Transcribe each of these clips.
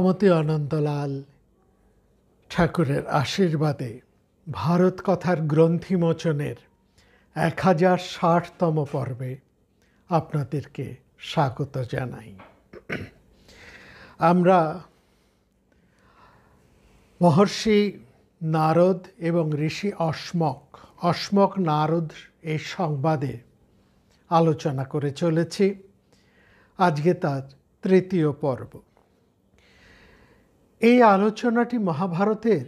মহামতি অনন্তলাল ঠাকুরের আশীর্বাদে ভারত কথার গ্রন্থিমোচনের 1060তম পর্বে আপনাদেরকে স্বাগত জানাই। আমরা মহর্ষি নারদ এবং ঋষি অশ্মক নারদ এই সংবাদে আলোচনা করে চলেছি। আজকে তার তৃতীয় পর্ব। এই আলোচনাটি মহাভারতের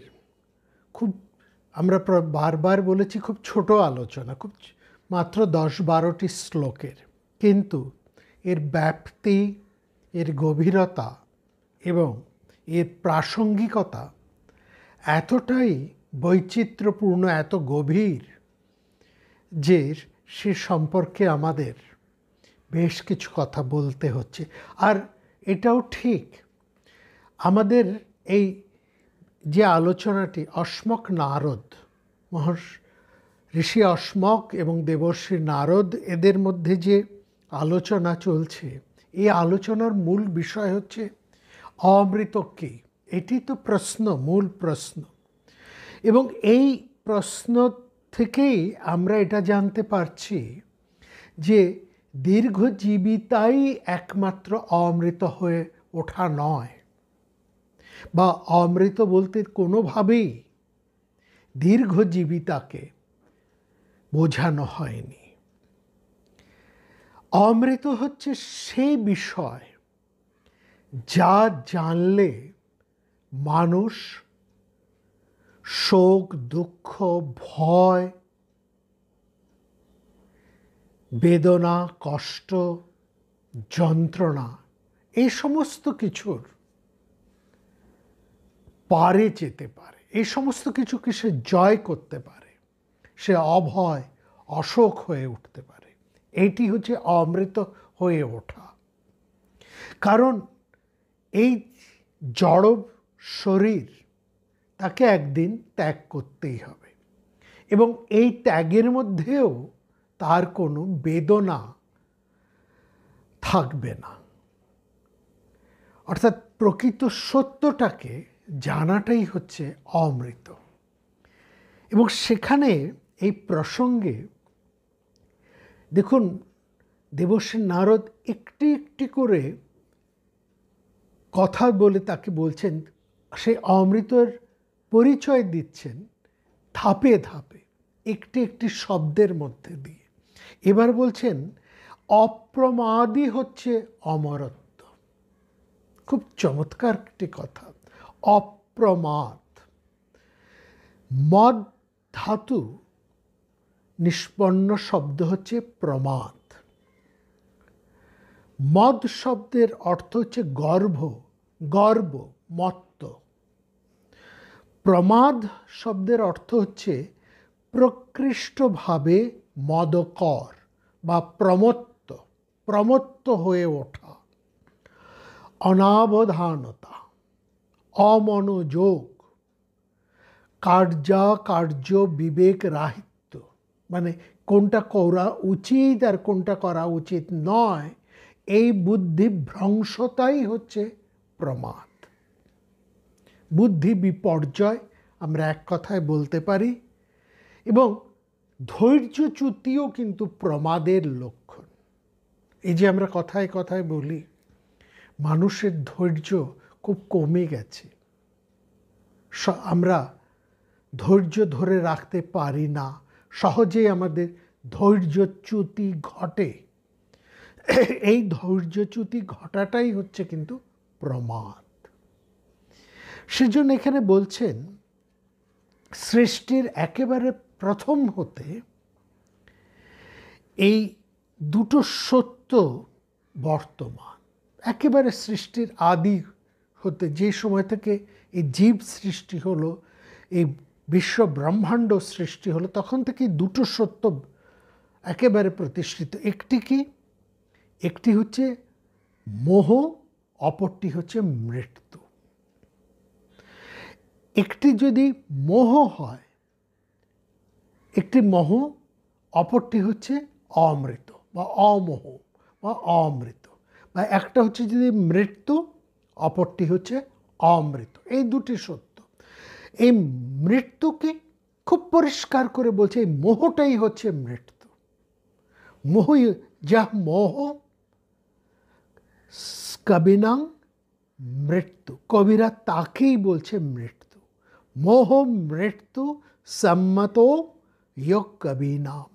আমরা বারবার বলেছি খুব ছোট আলোচনা, মাত্র 10-12টি শ্লোকের, কিন্তু এর ব্যাপ্তি, এর গভীরতা এবং এর প্রাসঙ্গিকতা এতটাই বৈচিত্র্যপূর্ণ, এত গভীর যে সে সম্পর্কে আমাদের বেশ কিছু কথা বলতে হচ্ছে। আর এটাও ঠিক, আমাদের এই যে আলোচনাটি অশ্মক নারদ, ঋষি অশ্মক এবং দেবর্ষি নারদ, এদের মধ্যে যে আলোচনা চলছে, এই আলোচনার মূল বিষয় হচ্ছে অমৃত কি। এটি তো প্রশ্ন, মূল প্রশ্ন, এবং এই প্রশ্ন থেকেই আমরা এটা জানতে পারছি যে দীর্ঘজীবিতাই একমাত্র অমৃত হয়ে ওঠা নয়, বা অমৃত বলতে কোনোভাবেই দীর্ঘজীবিতাকে বোঝানো হয়নি। অমৃত হচ্ছে সেই বিষয় যা জানলে মানুষ শোক, দুঃখ, ভয়, বেদনা, কষ্ট, যন্ত্রণা, এই সমস্ত কিছুর পারে যেতে পারে, এই সমস্ত কিছুকে সে জয় করতে পারে, সে অভয়, অশোক হয়ে উঠতে পারে। এইটি হচ্ছে অমৃত হয়ে ওঠা। কারণ এই জড় শরীর তাকে একদিন ত্যাগ করতেই হবে, এবং এই ত্যাগের মধ্যেও তার কোনো বেদনা থাকবে না। অর্থাৎ প্রকৃত সত্যটাকে জানাটাই হচ্ছে অমৃত। এবং সেখানে এই প্রসঙ্গে দেখুন, দেবর্ষি নারদ একটি একটি করে কথা বলে তাকে বলছেন, সেই অমৃতের পরিচয় দিচ্ছেন ধাপে ধাপে, একটি একটি শব্দের মধ্যে দিয়ে। এবার বলছেন অপ্রমাদী হচ্ছে অমরত্ব। খুব চমৎকার একটি কথা, অপ্রমাদ। মদ ধাতু নিষ্পন্ন শব্দ হচ্ছে প্রমাদ। মদ শব্দের অর্থ হচ্ছে গর্ব, মত্ত। প্রমাদ শব্দের অর্থ হচ্ছে প্রকৃষ্টভাবে মদকর বা প্রমত্ত হয়ে ওঠা, অনাবধানতা, অমনোযোগ, কার্য বিবেক রাহিত্য, মানে কোনটা করা উচিত আর কোনটা করা উচিত নয়, এই বুদ্ধি ভ্রংশতাই হচ্ছে প্রমাদ। বুদ্ধি বিপর্যয় আমরা এক কথায় বলতে পারি। এবং ধৈর্যচ্যুতিও কিন্তু প্রমাদের লক্ষণ। এই যে আমরা কথায় কথায় বলি মানুষের ধৈর্য খুব কমে গেছে, আমরা ধৈর্য ধরে রাখতে পারি না, সহজেই আমাদের ধৈর্যচ্যুতি ঘটে। এই ধৈর্যচ্যুতি ঘটাটাই হচ্ছে কিন্তু প্রমাদ। সেজন্য এখানে বলছেন সৃষ্টির একেবারে প্রথম হতে এই দুটো সত্য বর্তমান, একেবারে সৃষ্টির আদি হতে, যে সময় থেকে এই জীব সৃষ্টি হলো, এই বিশ্ব ব্রহ্মাণ্ড সৃষ্টি হলো, তখন থেকে দুটো সত্য একেবারে প্রতিষ্ঠিত। একটি কি? একটি হচ্ছে মোহ, অপরটি হচ্ছে মৃত্যু। একটি যদি মোহ হয়, একটি মোহ, অপরটি হচ্ছে অমৃত বা অমোহ বা অমৃত, বা একটা হচ্ছে যদি মৃত্যু, অপরটি হচ্ছে অমৃত, এই দুটি সত্য। এই মৃত্যুকে খুব পরিষ্কার করে বলছে, এই মোহটাই হচ্ছে মৃত্যু। মোহই যা মোহ কবিনাং মৃত্যু, কবিরা তাকেই বলছে মৃত্যু। মোহ মৃত্যু সম্মত ইয় কবিনাম,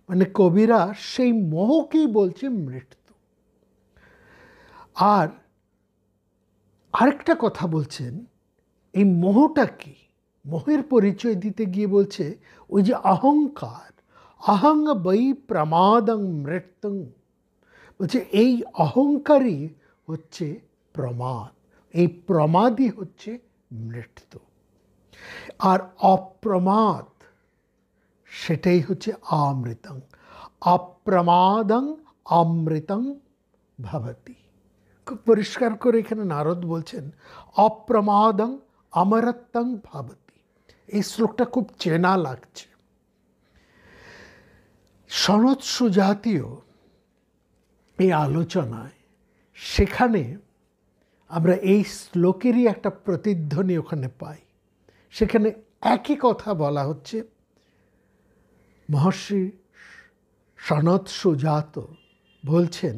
মানে কবিরা সেই মোহকেই বলছে মৃত্যু। আর আরেকটা কথা বলছেন, এই মোহটা কি? মোহের পরিচয় দিতে গিয়ে বলছে ওই যে অহংকার, অহং বৈ প্রমাদং মৃত্যুং, বলছে এই অহংকারই হচ্ছে প্রমাদ, এই প্রমাদই হচ্ছে মৃত্যু। আর অপ্রমাদ সেটাই হচ্ছে অমৃতং, অপ্রমাদং অমৃতং ভবতি। খুব পরিষ্কার করে এখানে নারদ বলছেন অপ্রমাদং অমরত্বং ভবতি। এই শ্লোকটা খুব চেনা লাগছে। সনৎ সুজাতীয় এই আলোচনায়, সেখানে আমরা এই শ্লোকেরই একটা প্রতিধ্বনি ওখানে পাই। সেখানে একই কথা বলা হচ্ছে। মহর্ষি সনৎ সুজাত বলছেন,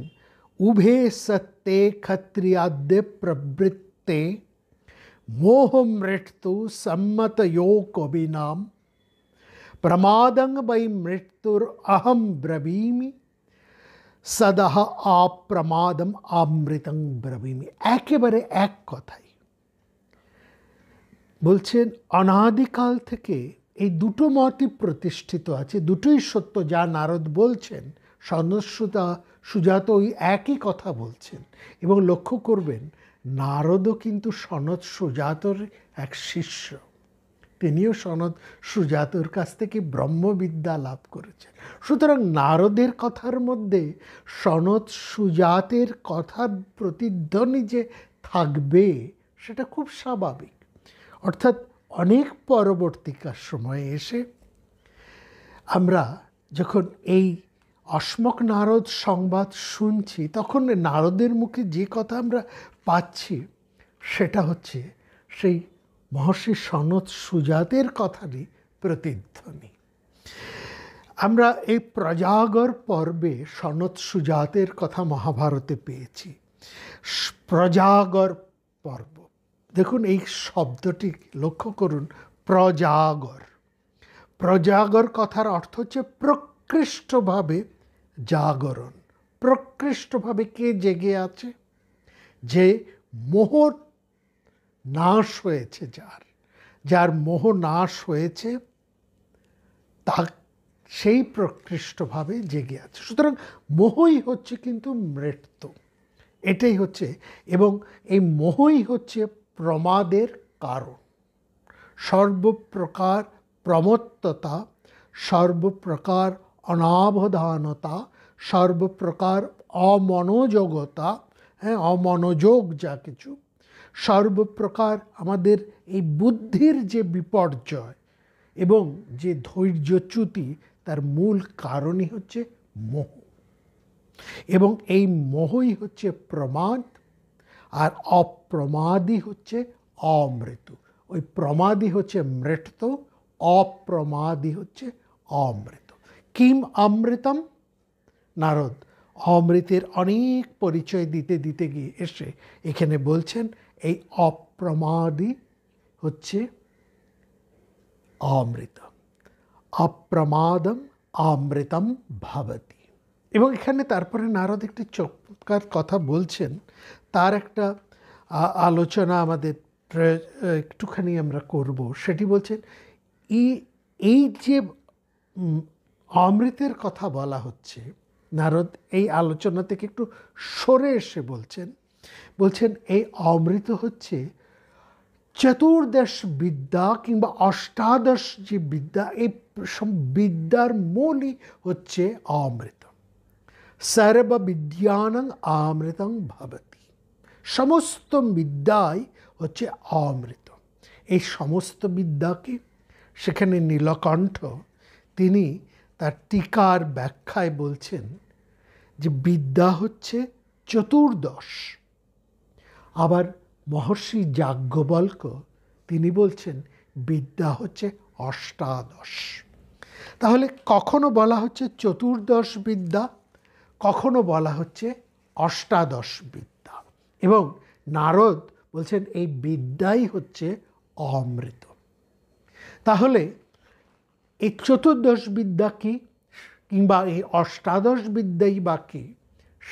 উভে সত্যে ক্ষত্রিয়াদ্য প্রবৃত্তে মোহ মৃত্যু সম্মতयो কবিনাম প্রমাদং বৈ মৃত্যুর অহম ব্রবীমি সদহ অপ্রমাদম অমৃতং ব্রবীমি। একেবারে এক কথাই বলছেন। অনাদিকাল থেকে এই দুটো মতই প্রতিষ্ঠিত আছে, দুটোই সত্য যা নারদ বলছেন। সনৎ সুজাত ওই একই কথা বলছেন। এবং লক্ষ্য করবেন নারদও কিন্তু সনৎ সুজাতর এক শিষ্য, তিনিও সনৎ সুজাতর কাছ থেকে ব্রহ্মবিদ্যা লাভ করেছেন। সুতরাং নারদের কথার মধ্যে সনৎ সুজাতের কথার প্রতিধ্বনি যে থাকবে সেটা খুব স্বাভাবিক। অর্থাৎ অনেক পরবর্তীকার সময়ে এসে আমরা যখন এই অস্মক নারদ সংবাদ শুনছি, তখন নারদের মুখে যে কথা আমরা পাচ্ছি সেটা হচ্ছে সেই মহর্ষি সনৎ সুজাতের কথারই প্রতিধ্বনি। আমরা এই প্রজাগর পর্বে সনৎ সুজাতের কথা মহাভারতে পেয়েছি। প্রজাগর পর্ব, দেখুন এই শব্দটি লক্ষ্য করুন, প্রজাগর। প্রজাগর কথার অর্থ হচ্ছে প্রকৃষ্টভাবে জাগরণ। প্রকৃষ্টভাবে কে জেগে আছে? যে মোহ নাশ হয়েছে, যার মোহ নাশ হয়েছে তা সেই প্রকৃষ্টভাবে জেগে আছে। সুতরাং মোহই হচ্ছে কিন্তু মৃত্যু, এটাই হচ্ছে। এবং এই মোহই হচ্ছে প্রমাদের কারণ। সর্বপ্রকার প্রমত্ততা, সর্বপ্রকার অনাবধানতা, সর্বপ্রকার অমনোযোগতা, হ্যাঁ অমনোযোগ যা কিছু, সর্বপ্রকার আমাদের এই বুদ্ধির যে বিপর্যয় এবং যে ধৈর্যচ্যুতি, তার মূল কারণই হচ্ছে মোহ। এবং এই মোহই হচ্ছে প্রমাদ, আর অপ্রমাদই হচ্ছে অমৃত। ওই প্রমাদই হচ্ছে মৃত্যু, অপ্রমাদই হচ্ছে অমৃত। কিম অমৃতম? নারদ অমৃতের অনেক পরিচয় দিতে দিতে গিয়ে এসে এখানে বলছেন এই অপ্রমাদই হচ্ছে অমৃত। অপ্রমাদম অমৃতম ভবতি। এবং এখানে তারপরে নারদ একটি চমৎকার কথা বলছেন, তার একটা আলোচনা আমাদের একটুখানি আমরা করব। সেটি বলছেন এই যে অমৃতের কথা বলা হচ্ছে, নারদ এই আলোচনা থেকে একটু সরে এসে বলছেন এই অমৃত হচ্ছে চতুর্দশ বিদ্যা কিংবা অষ্টাদশ যে বিদ্যা, এই সব বিদ্যার মূলই হচ্ছে অমৃত। সর্ববিদ্যানাং অমৃতং ভবতি। সমস্ত বিদ্যাই হচ্ছে অমৃত। এই সমস্ত বিদ্যাকে সেখানে নীলকণ্ঠ তিনি তার টিকার ব্যাখ্যায় বলছেন যে বিদ্যা হচ্ছে চতুর্দশ। আবার মহর্ষি যাজ্ঞবল্ক্য তিনি বলছেন বিদ্যা হচ্ছে অষ্টাদশ। তাহলে কখনো বলা হচ্ছে চতুর্দশ বিদ্যা, কখনো বলা হচ্ছে অষ্টাদশ বিদ্যা, এবং নারদ বলছেন এই বিদ্যাই হচ্ছে অমৃত। তাহলে এই চতুর্দশ বিদ্যা কি, কিংবা এই অষ্টাদশ বিদ্যাই বা কি,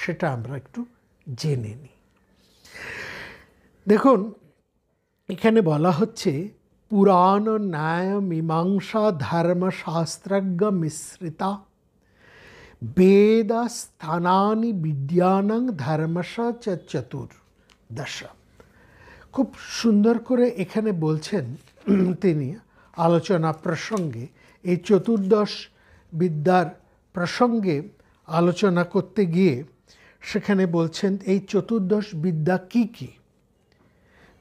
সেটা আমরা একটু জেনে নিই। দেখুন, এখানে বলা হচ্ছে পুরাণ ন্যায় মীমাংসা ধর্মশাস্ত্রজ্ঞ মিশ্রিতা বেদ স্থানানি বিদ্যানাং ধর্মশ চতুর্দশ। খুব সুন্দর করে এখানে বলছেন তিনি আলোচনা প্রসঙ্গে, এই চতুর্দশ বিদ্যার প্রসঙ্গে আলোচনা করতে গিয়ে সেখানে বলছেন এই চতুর্দশ বিদ্যা কি কি।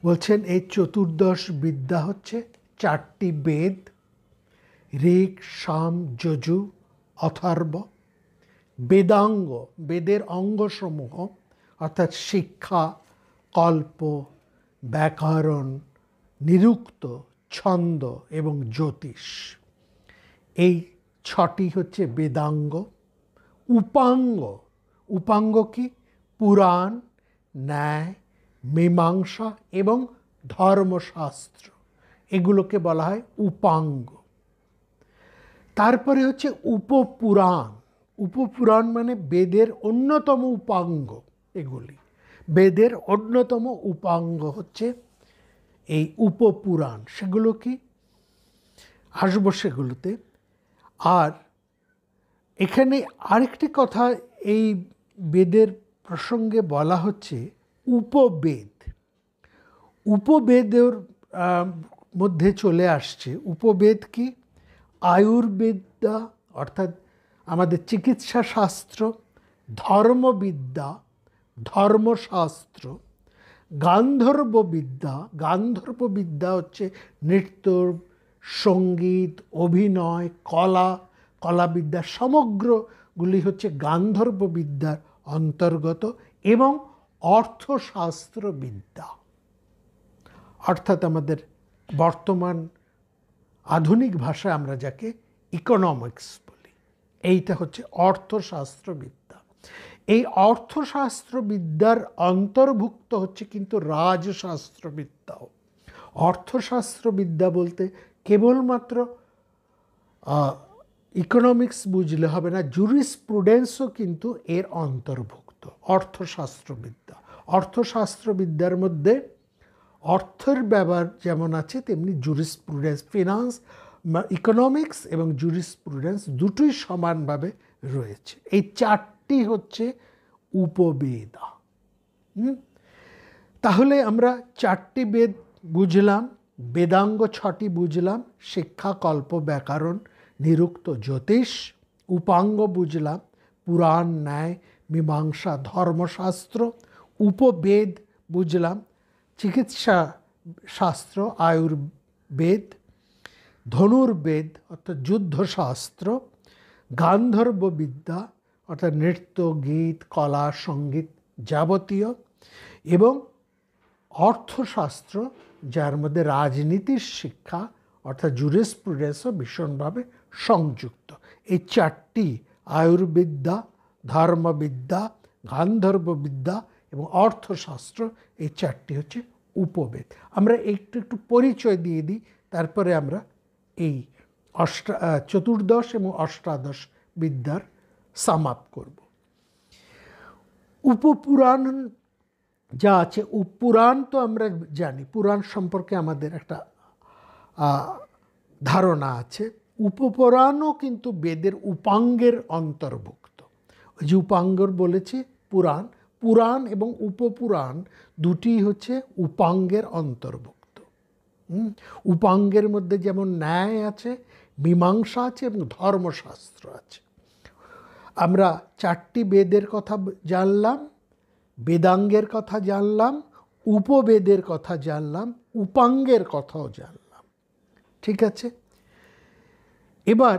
বলছেন এই চতুর্দশ বিদ্যা হচ্ছে 4টি বেদ, ঋক সাম যজু অথর্ব, বেদাঙ্গ বেদের অঙ্গসমূহ অর্থাৎ শিক্ষা, কল্প, ব্যাকরণ, নিরুক্ত, ছন্দ এবং জ্যোতিষ, এই 6টি হচ্ছে বেদাঙ্গ। উপাঙ্গ, উপাঙ্গ কি? পুরাণ, ন্যায়, মীমাংসা এবং ধর্মশাস্ত্র, এগুলোকে বলা হয় উপাঙ্গ। তারপরে হচ্ছে উপপুরাণ। উপপুরাণ মানে বেদের অন্যতম উপাঙ্গ, এগুলি বেদের অন্যতম উপাঙ্গ হচ্ছে এই উপপুরাণ। সেগুলো কি? আসবো সেগুলোতে। আর এখানে আরেকটি কথা এই বেদের প্রসঙ্গে বলা হচ্ছে উপবেদ। উপবেদের মধ্যে চলে আসছে উপবেদ কি? আয়ুর্বেদা অর্থাৎ আমাদের চিকিৎসা শাস্ত্র, ধর্মবিদ্যা, ধর্মশাস্ত্র, গান্ধর্ববিদ্যা। গান্ধর্ববিদ্যা হচ্ছে নৃত্য, সঙ্গীত, অভিনয়, কলা, কলাবিদ্যা সমগ্রগুলি হচ্ছে গান্ধর্ববিদ্যার অন্তর্গত, এবং অর্থশাস্ত্রবিদ্যা অর্থাৎ আমাদের বর্তমান আধুনিক ভাষায় আমরা যাকে ইকোনমিক্স বলি, এইটা হচ্ছে অর্থশাস্ত্রবিদ্যা। এই অর্থশাস্ত্রবিদ্যার অন্তর্ভুক্ত হচ্ছে কিন্তু রাজশাস্ত্রবিদ্যাও। অর্থশাস্ত্রবিদ্যা বলতে কেবলমাত্র ইকোনমিক্স বুঝলে হবে না, জুরিসপ্রুডেন্সও কিন্তু এর অন্তর্ভুক্ত অর্থশাস্ত্রবিদ্যা। অর্থশাস্ত্রবিদ্যার মধ্যে অর্থের ব্যবহার যেমন আছে, তেমনি জুরিসপ্রুডেন্স, ফিনান্স, ইকোনমিক্স এবং জুরিসপ্রুডেন্স দুটোই সমানভাবে রয়েছে। এই 4টি হচ্ছে উপবেদা। তাহলে আমরা 4টি বেদ বুঝলাম, বেদাঙ্গ 6টি বুঝলাম, শিক্ষা, কল্প, ব্যাকরণ, নিরুক্ত, জ্যোতিষ। উপাঙ্গ বুঝলাম, পুরাণ, ন্যায়, মীমাংসা, ধর্মশাস্ত্র। উপবেদ বুঝলাম, চিকিৎসা শাস্ত্র, আয়ুর্বেদ, ধনুর্বেদ অর্থাৎ যুদ্ধশাস্ত্র, গান্ধর্ববিদ্যা অর্থাৎ নৃত্য, গীত, কলা, সঙ্গীত যাবতীয়, এবং অর্থশাস্ত্র যার মধ্যে রাজনীতির শিক্ষা অর্থাৎ জুরিসপ্রুডেন্সও ভীষণভাবে সংযুক্ত। এই 4টি আয়ুর্বিদ্যা, ধর্মবিদ্যা, গান্ধর্ববিদ্যা এবং অর্থশাস্ত্র, এই 4টি হচ্ছে উপবেদ। আমরা একটু পরিচয় দিয়ে দিই, তারপরে আমরা এই চতুর্দশ এবং অষ্টাদশ বিদ্যার সামাপ করব। উপপুরাণ যা আছে, পুরাণ তো আমরা জানি, পুরাণ সম্পর্কে আমাদের একটা ধারণা আছে। উপপুরাণও কিন্তু বেদের উপাঙ্গের অন্তর্ভুক্ত। ওই যে উপাঙ্গর বলেছি পুরাণ, পুরাণ এবং উপপুরাণ দুটি হচ্ছে উপাঙ্গের অন্তর্ভুক্ত। উপাঙ্গের মধ্যে যেমন ন্যায় আছে, মীমাংসা আছে এবং ধর্মশাস্ত্র আছে। আমরা 4টি বেদের কথা জানলাম, বেদাঙ্গের কথা জানলাম, উপবেদের কথা জানলাম, উপাঙ্গের কথাও জানলাম। ঠিক আছে, এবার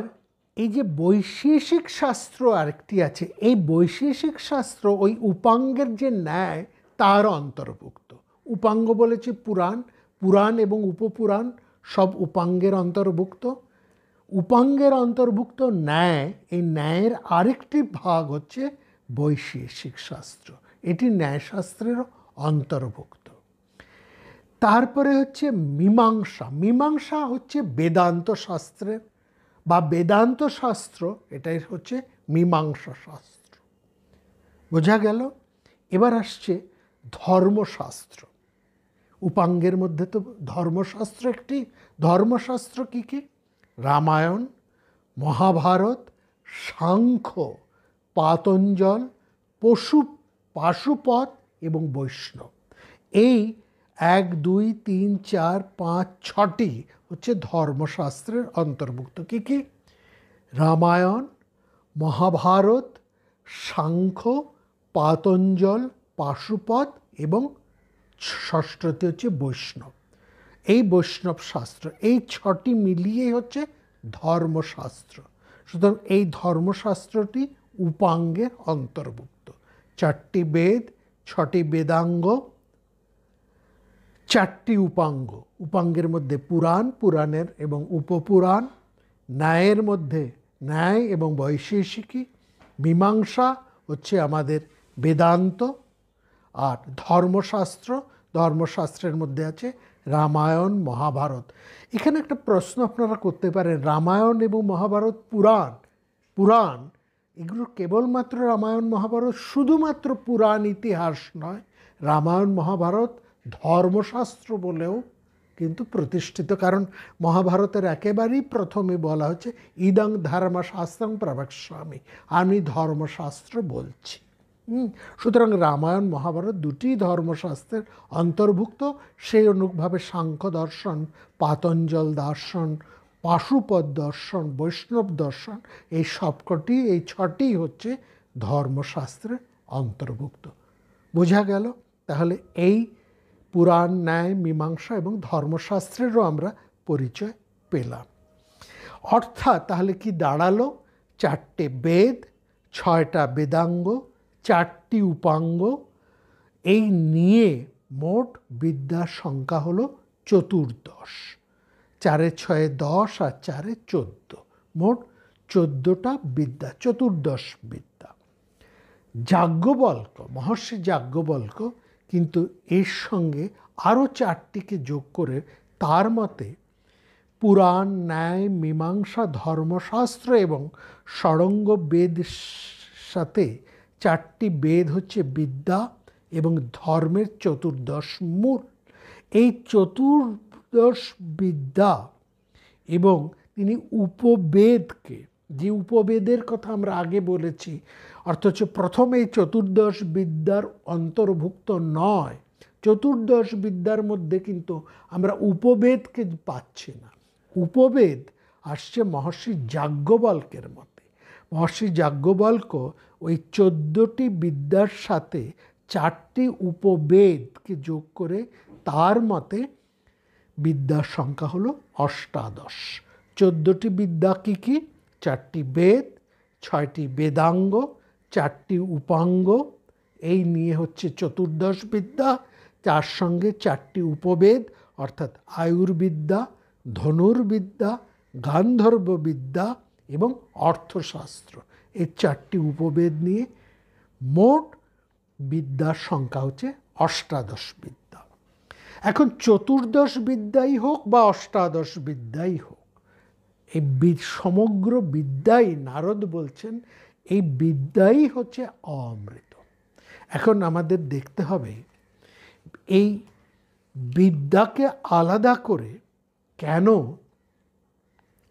এই যে বৈশেষিক শাস্ত্র আরেকটি আছে, এই বৈশেষিক শাস্ত্র ওই উপাঙ্গের যে ন্যায় তার অন্তর্ভুক্ত। উপাঙ্গ বলেছি পুরাণ, পুরাণ এবং উপপুরাণ সব উপাঙ্গের অন্তর্ভুক্ত। উপাঙ্গের অন্তর্ভুক্ত ন্যায়, এই ন্যায়ের আরেকটি ভাগ হচ্ছে বৈশেষিক শাস্ত্র, এটি ন্যায়শাস্ত্রের অন্তর্ভুক্ত। তারপরে হচ্ছে মীমাংসা। মীমাংসা হচ্ছে বেদান্ত শাস্ত্রের বা বেদান্ত শাস্ত্র, এটাই হচ্ছে মীমাংসা শাস্ত্র। বোঝা গেল? এবার আসছে ধর্মশাস্ত্র। উপাঙ্গের মধ্যে তো ধর্মশাস্ত্র একটি। ধর্মশাস্ত্র কী কী? রামায়ণ, মহাভারত, সাংখ্য, পাতঞ্জল, পাশুপত এবং বৈষ্ণব। এই 1, 2, 3, 4, 5, 6টি হচ্ছে ধর্মশাস্ত্রের অন্তর্ভুক্ত। কী কী? রামায়ণ, মহাভারত, সাংখ্য, পাতঞ্জল, পাশুপত এবং ষষ্ঠটি হচ্ছে বৈষ্ণব। এই বৈষ্ণব শাস্ত্র, এই 6টি মিলিয়ে হচ্ছে ধর্মশাস্ত্র। সুতরাং এই ধর্মশাস্ত্রটি উপাঙ্গের অন্তর্ভুক্ত। 4টি বেদ, 6টি বেদাঙ্গ, 4টি উপাঙ্গ। উপাঙ্গের মধ্যে পুরাণ, পুরাণের এবং উপপুরাণ, ন্যায়ের মধ্যে ন্যায় এবং বৈশেষিকী, মীমাংসা হচ্ছে আমাদের বেদান্ত, আর ধর্মশাস্ত্র, ধর্মশাস্ত্রের মধ্যে আছে রামায়ণ, মহাভারত। এখানে একটা প্রশ্ন আপনারা করতে পারেন, রামায়ণ এবং মহাভারত পুরাণ এগুলো কেবলমাত্র রামায়ণ মহাভারত শুধুমাত্র পুরাণ ইতিহাস নয়, রামায়ণ মহাভারত ধর্মশাস্ত্র বলেও কিন্তু প্রতিষ্ঠিত। কারণ মহাভারতের একেবারেই প্রথমে বলা হচ্ছে ইদং ধর্মশাস্ত্রং প্রবক্ষ্যামি, আমি ধর্মশাস্ত্র বলছি। সুতরাং রামায়ণ মহাভারত দুটি ধর্মশাস্ত্রের অন্তর্ভুক্ত। সেই অনুভাবে সাংখ্য দর্শন, পাতঞ্জল দর্শন, পাশুপত দর্শন, বৈষ্ণব দর্শন, এই সবকটি, এই 6টি হচ্ছে ধর্মশাস্ত্রের অন্তর্ভুক্ত। বোঝা গেল? তাহলে এই পুরাণ, ন্যায়, মীমাংসা এবং ধর্মশাস্ত্রেরও আমরা পরিচয় পেলাম। অর্থাৎ তাহলে কি দাঁড়ালো? 4টে বেদ, 6টা বেদাঙ্গ, 4টি উপাঙ্গ, এই নিয়ে মোট বিদ্যার সংখ্যা হলো 14। 4 × 6 10 আর 4 14, মোট 14টা বিদ্যা, 14 বিদ্যা। যাজ্ঞবল্ক্য, মহর্ষি যাজ্ঞবল্ক্য কিন্তু এর সঙ্গে আরও 4টিকে যোগ করে তার মতে পুরাণ, ন্যায়, মীমাংসা, ধর্মশাস্ত্র এবং ষড়ঙ্গ বেদ সাথে 4টি বেদ হচ্ছে বিদ্যা এবং ধর্মের 14 মূল। এই 14 বিদ্যা এবং তিনি উপবেদকে, যে উপবেদের কথা আমরা আগে বলেছি, অর্থাৎ প্রথমে এই 14 বিদ্যার অন্তর্ভুক্ত নয়, 14 বিদ্যার মধ্যে কিন্তু আমরা উপবেদকে পাচ্ছি না। উপবেদ আসছে মহর্ষি যাজ্ঞবল্ক্যের মতে। মহর্ষি যাজ্ঞবল্ক্য ওই 14টি বিদ্যার সাথে 4টি উপবেদকে যোগ করে তার মতে বিদ্যার সংখ্যা হলো 18। 14টি বিদ্যা কী কী? 4টি বেদ, 6টি বেদাঙ্গ, 4টি উপাঙ্গ, এই নিয়ে হচ্ছে 14 বিদ্যা। তার সঙ্গে 4টি উপবেদ অর্থাৎ আয়ুর্বিদ্যা, ধনুর্বিদ্যা, গান্ধর্ব বিদ্যা এবং অর্থশাস্ত্র, এই 4টি উপবেদ নিয়ে মোট বিদ্যার সংখ্যা হচ্ছে 18 বিদ্যা। এখন 14 বিদ্যাই হোক বা 18 বিদ্যাই হোক, এই সমগ্র বিদ্যাই, নারদ বলছেন, এই বিদ্যাই হচ্ছে অমৃত। এখন আমাদের দেখতে হবে এই বিদ্যাকে আলাদা করে কেন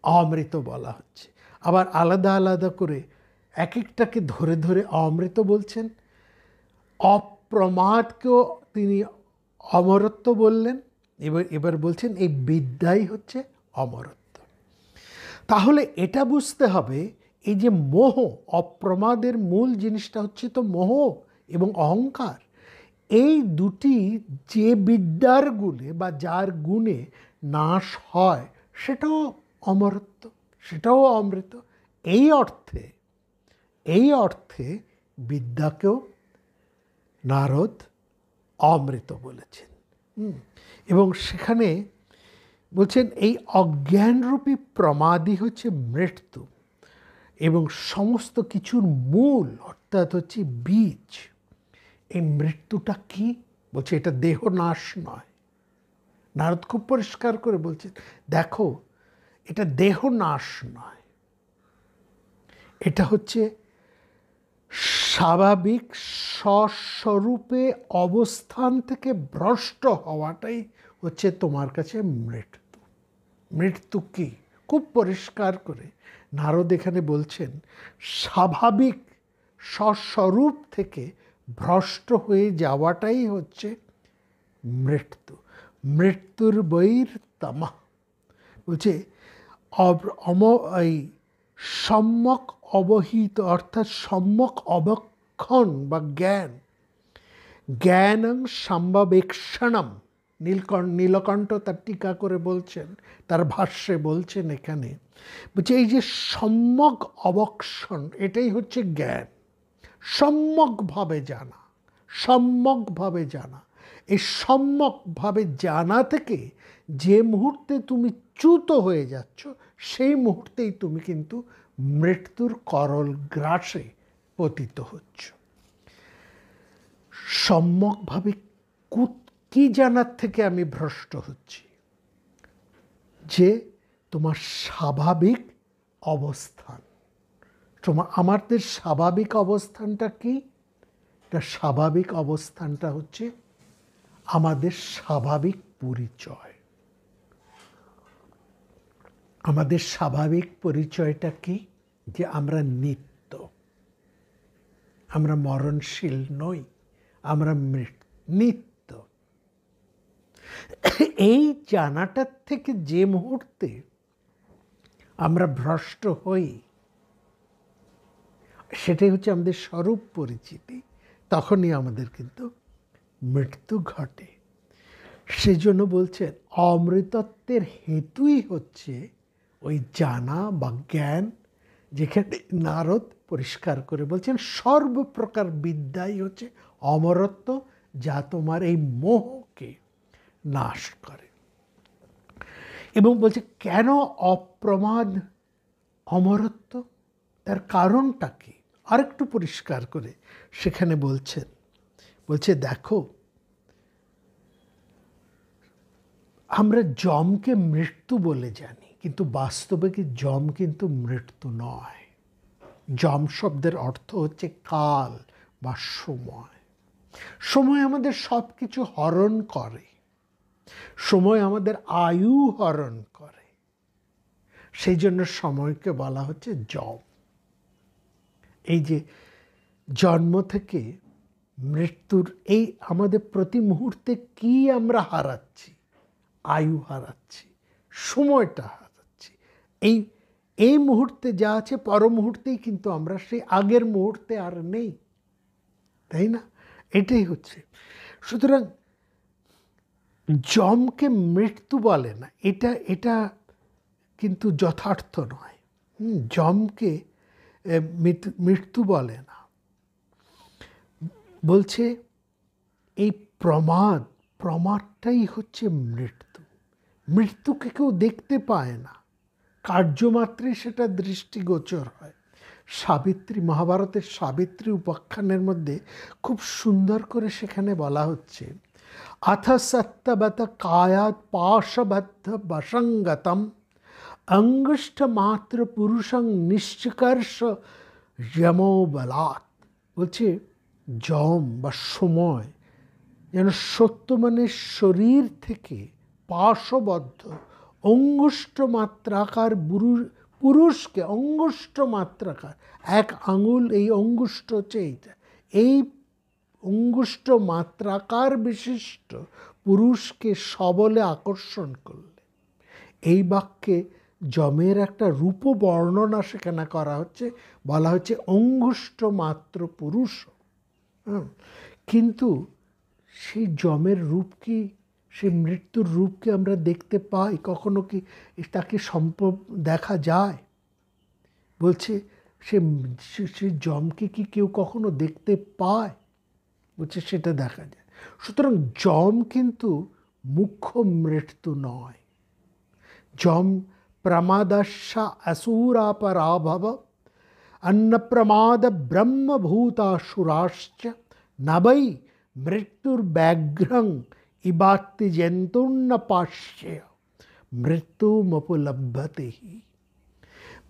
অমৃত বলা হচ্ছে, আবার আলাদা আলাদা করে এক একটাকে ধরে ধরে অমৃত বলছেন। অপ্রমাদকেও তিনি অমরত্ব বললেন, এবার বলছেন এই বিদ্যাই হচ্ছে অমরত্ব। তাহলে এটা বুঝতে হবে এই যে মোহ, অপ্রমাদের মূল জিনিসটা হচ্ছে তো মোহ এবং অহংকার। এই দুটি যে বিদ্যার গুণে বা যার গুণে নাশ হয় সেটাও অমরত্ব, সেটাও অমৃত। এই অর্থে বিদ্যাকেও নারদ অমৃত বলেছেন। এবং সেখানে বলছেন এই অজ্ঞানরূপী প্রমাদই হচ্ছে মৃত্যু, এবং সমস্ত কিছুর মূল অর্থাৎ হচ্ছে বীজ। এই মৃত্যুটা কি? বলছে এটা দেহ নাশ নয়। নারদ খুব পরিষ্কার করে বলছেন, দেখো এটা দেহ নাশ নয়, এটা হচ্ছে স্বাভাবিক স্বস্বরূপে অবস্থান থেকে ভ্রষ্ট হওয়াটাই হচ্ছে তোমার কাছে মৃত্যু। মৃত্যু কি? খুব পরিষ্কার করে নারদ এখানে বলছেন, স্বাভাবিক স্বস্বরূপ থেকে ভ্রষ্ট হয়ে যাওয়াটাই হচ্ছে মৃত্যু। মৃত্যুর বৈরতমা বলছে এই সম্যক অবহিত অর্থাৎ সম্যক অবক্ষণ বা জ্ঞান, জ্ঞানং সম্ভবেক্ষণম। নীলকণ্ঠ তার টিকা করে বলছেন, তার ভাষ্যে বলছেন এখানে, বলছে এই যে সম্যক অবক্ষণ এটাই হচ্ছে জ্ঞান। সম্যকভাবে জানা, সম্যকভাবে জানা। এই সম্যকভাবে জানা থেকে যে মুহূর্তে তুমি চ্যুত হয়ে যাচ্ছ সেই মুহূর্তেই তুমি কিন্তু মৃত্যুর করল গ্রাসে পতিত হচ্ছ। সম্যকভাবে কি জানার থেকে আমি ভ্রষ্ট হচ্ছি? যে তোমার স্বাভাবিক অবস্থান। আমাদের স্বাভাবিক অবস্থানটা কি? এটা স্বাভাবিক অবস্থানটা হচ্ছে আমাদের স্বাভাবিক পরিচয়। আমাদের স্বাভাবিক পরিচয়টা কি? যে আমরা নিত্য, আমরা মরণশীল নই, আমরা নিত্য। এই জানাটার থেকে যে মুহূর্তে আমরা ভ্রষ্ট হই, সেটাই হচ্ছে আমাদের স্বরূপ পরিচিতি, তখনই আমাদের কিন্তু মৃত্যু ঘটে। সেজন্য বলছেন অমৃতত্বের হেতুই হচ্ছে ওই জানা বা জ্ঞান, যেখানে নারদ পরিষ্কার করে বলছেন সর্বপ্রকার বিদ্যাই হচ্ছে অমরত্ব, যা তোমার এই মোহকে নাশ করে। এবং বলছে কেন অপ্রমাদ অমরত্ব, তার কারণটা কি আরেকটু পরিষ্কার করে সেখানে বলছেন। বলছে দেখো, আমরা যমকে মৃত্যু বলে জানি, কিন্তু বাস্তবে কি যম কিন্তু মৃত্যু নয়। যম শব্দের অর্থ হচ্ছে কাল বা সময়। সময় আমাদের সব কিছু হরণ করে, সময় আমাদের আয়ু হরণ করে, সেই জন্য সময়কে বলা হচ্ছে যম। এই যে জন্ম থেকে মৃত্যুর এই আমাদের প্রতি মুহূর্তে কি আমরা হারাচ্ছি? আয়ু হারাচ্ছি, সময়টা হারাচ্ছি। এই মুহূর্তে যা আছে পর মুহূর্তেই কিন্তু আমরা সেই আগের মুহূর্তে আর নেই, তাই না? এটাই হচ্ছে। সুতরাং যমকে মৃত্যু বলে না, এটা কিন্তু যথার্থ নয়। যমকে মৃত্যু বলে না, বলছে এই প্রমাদটাই হচ্ছে মৃত্যু। মৃত্যুকে কেউ দেখতে পায় না, কার্যমাত্রে সেটা দৃষ্টিগোচর হয়। সাবিত্রী, মহাভারতের সাবিত্রী উপাখ্যানের মধ্যে খুব সুন্দর করে সেখানে বলা হচ্ছে, अथ सत्यवत कायात् पाशबद्ध वसंगतम अंगुष्ठ मात्र पुरुषं निश्चिकर्ष यमो बलात्। বলছে যম বা সময় যেন সত্যমানের শরীর থেকে পাশবদ্ধ অঙ্গুষ্ঠ মাত্রাকার পুরুষকে, অঙ্গুষ্ঠ মাত্রাকার এক আঙুল, এই অঙ্গুষ্ঠ হচ্ছে এইটা, এই অঙ্গুষ্ঠ মাত্রাকার বিশিষ্ট পুরুষকে সবলে আকর্ষণ করলে। এই বাক্যে যমের একটা রূপ বর্ণনা সেখানে করা হচ্ছে, বলা হচ্ছে অঙ্গুষ্ঠ মাত্র পুরুষ। কিন্তু সেই যমের রূপ কি, সেই মৃত্যুর রূপ কি আমরা দেখতে পাই? কখনো কি তাকে সম্ভব দেখা যায়? বলছে সেই যমকে কি কেউ কখনো দেখতে পায়? বলছে সেটা দেখা যায়। সুতরাং যম কিন্তু মুখ্য মৃত্যু নয়। যম প্রমাদস্যা অসুরাপরাভব অন্নপ্রমাদ ব্রহ্মভূতাসুরাশ্চ নবৈ মৃত্যুর্ব্যাঘ্রং ইবাত্তি জন্তুর্ন পাশ্যে মৃত্যুমুপলভ্যতে।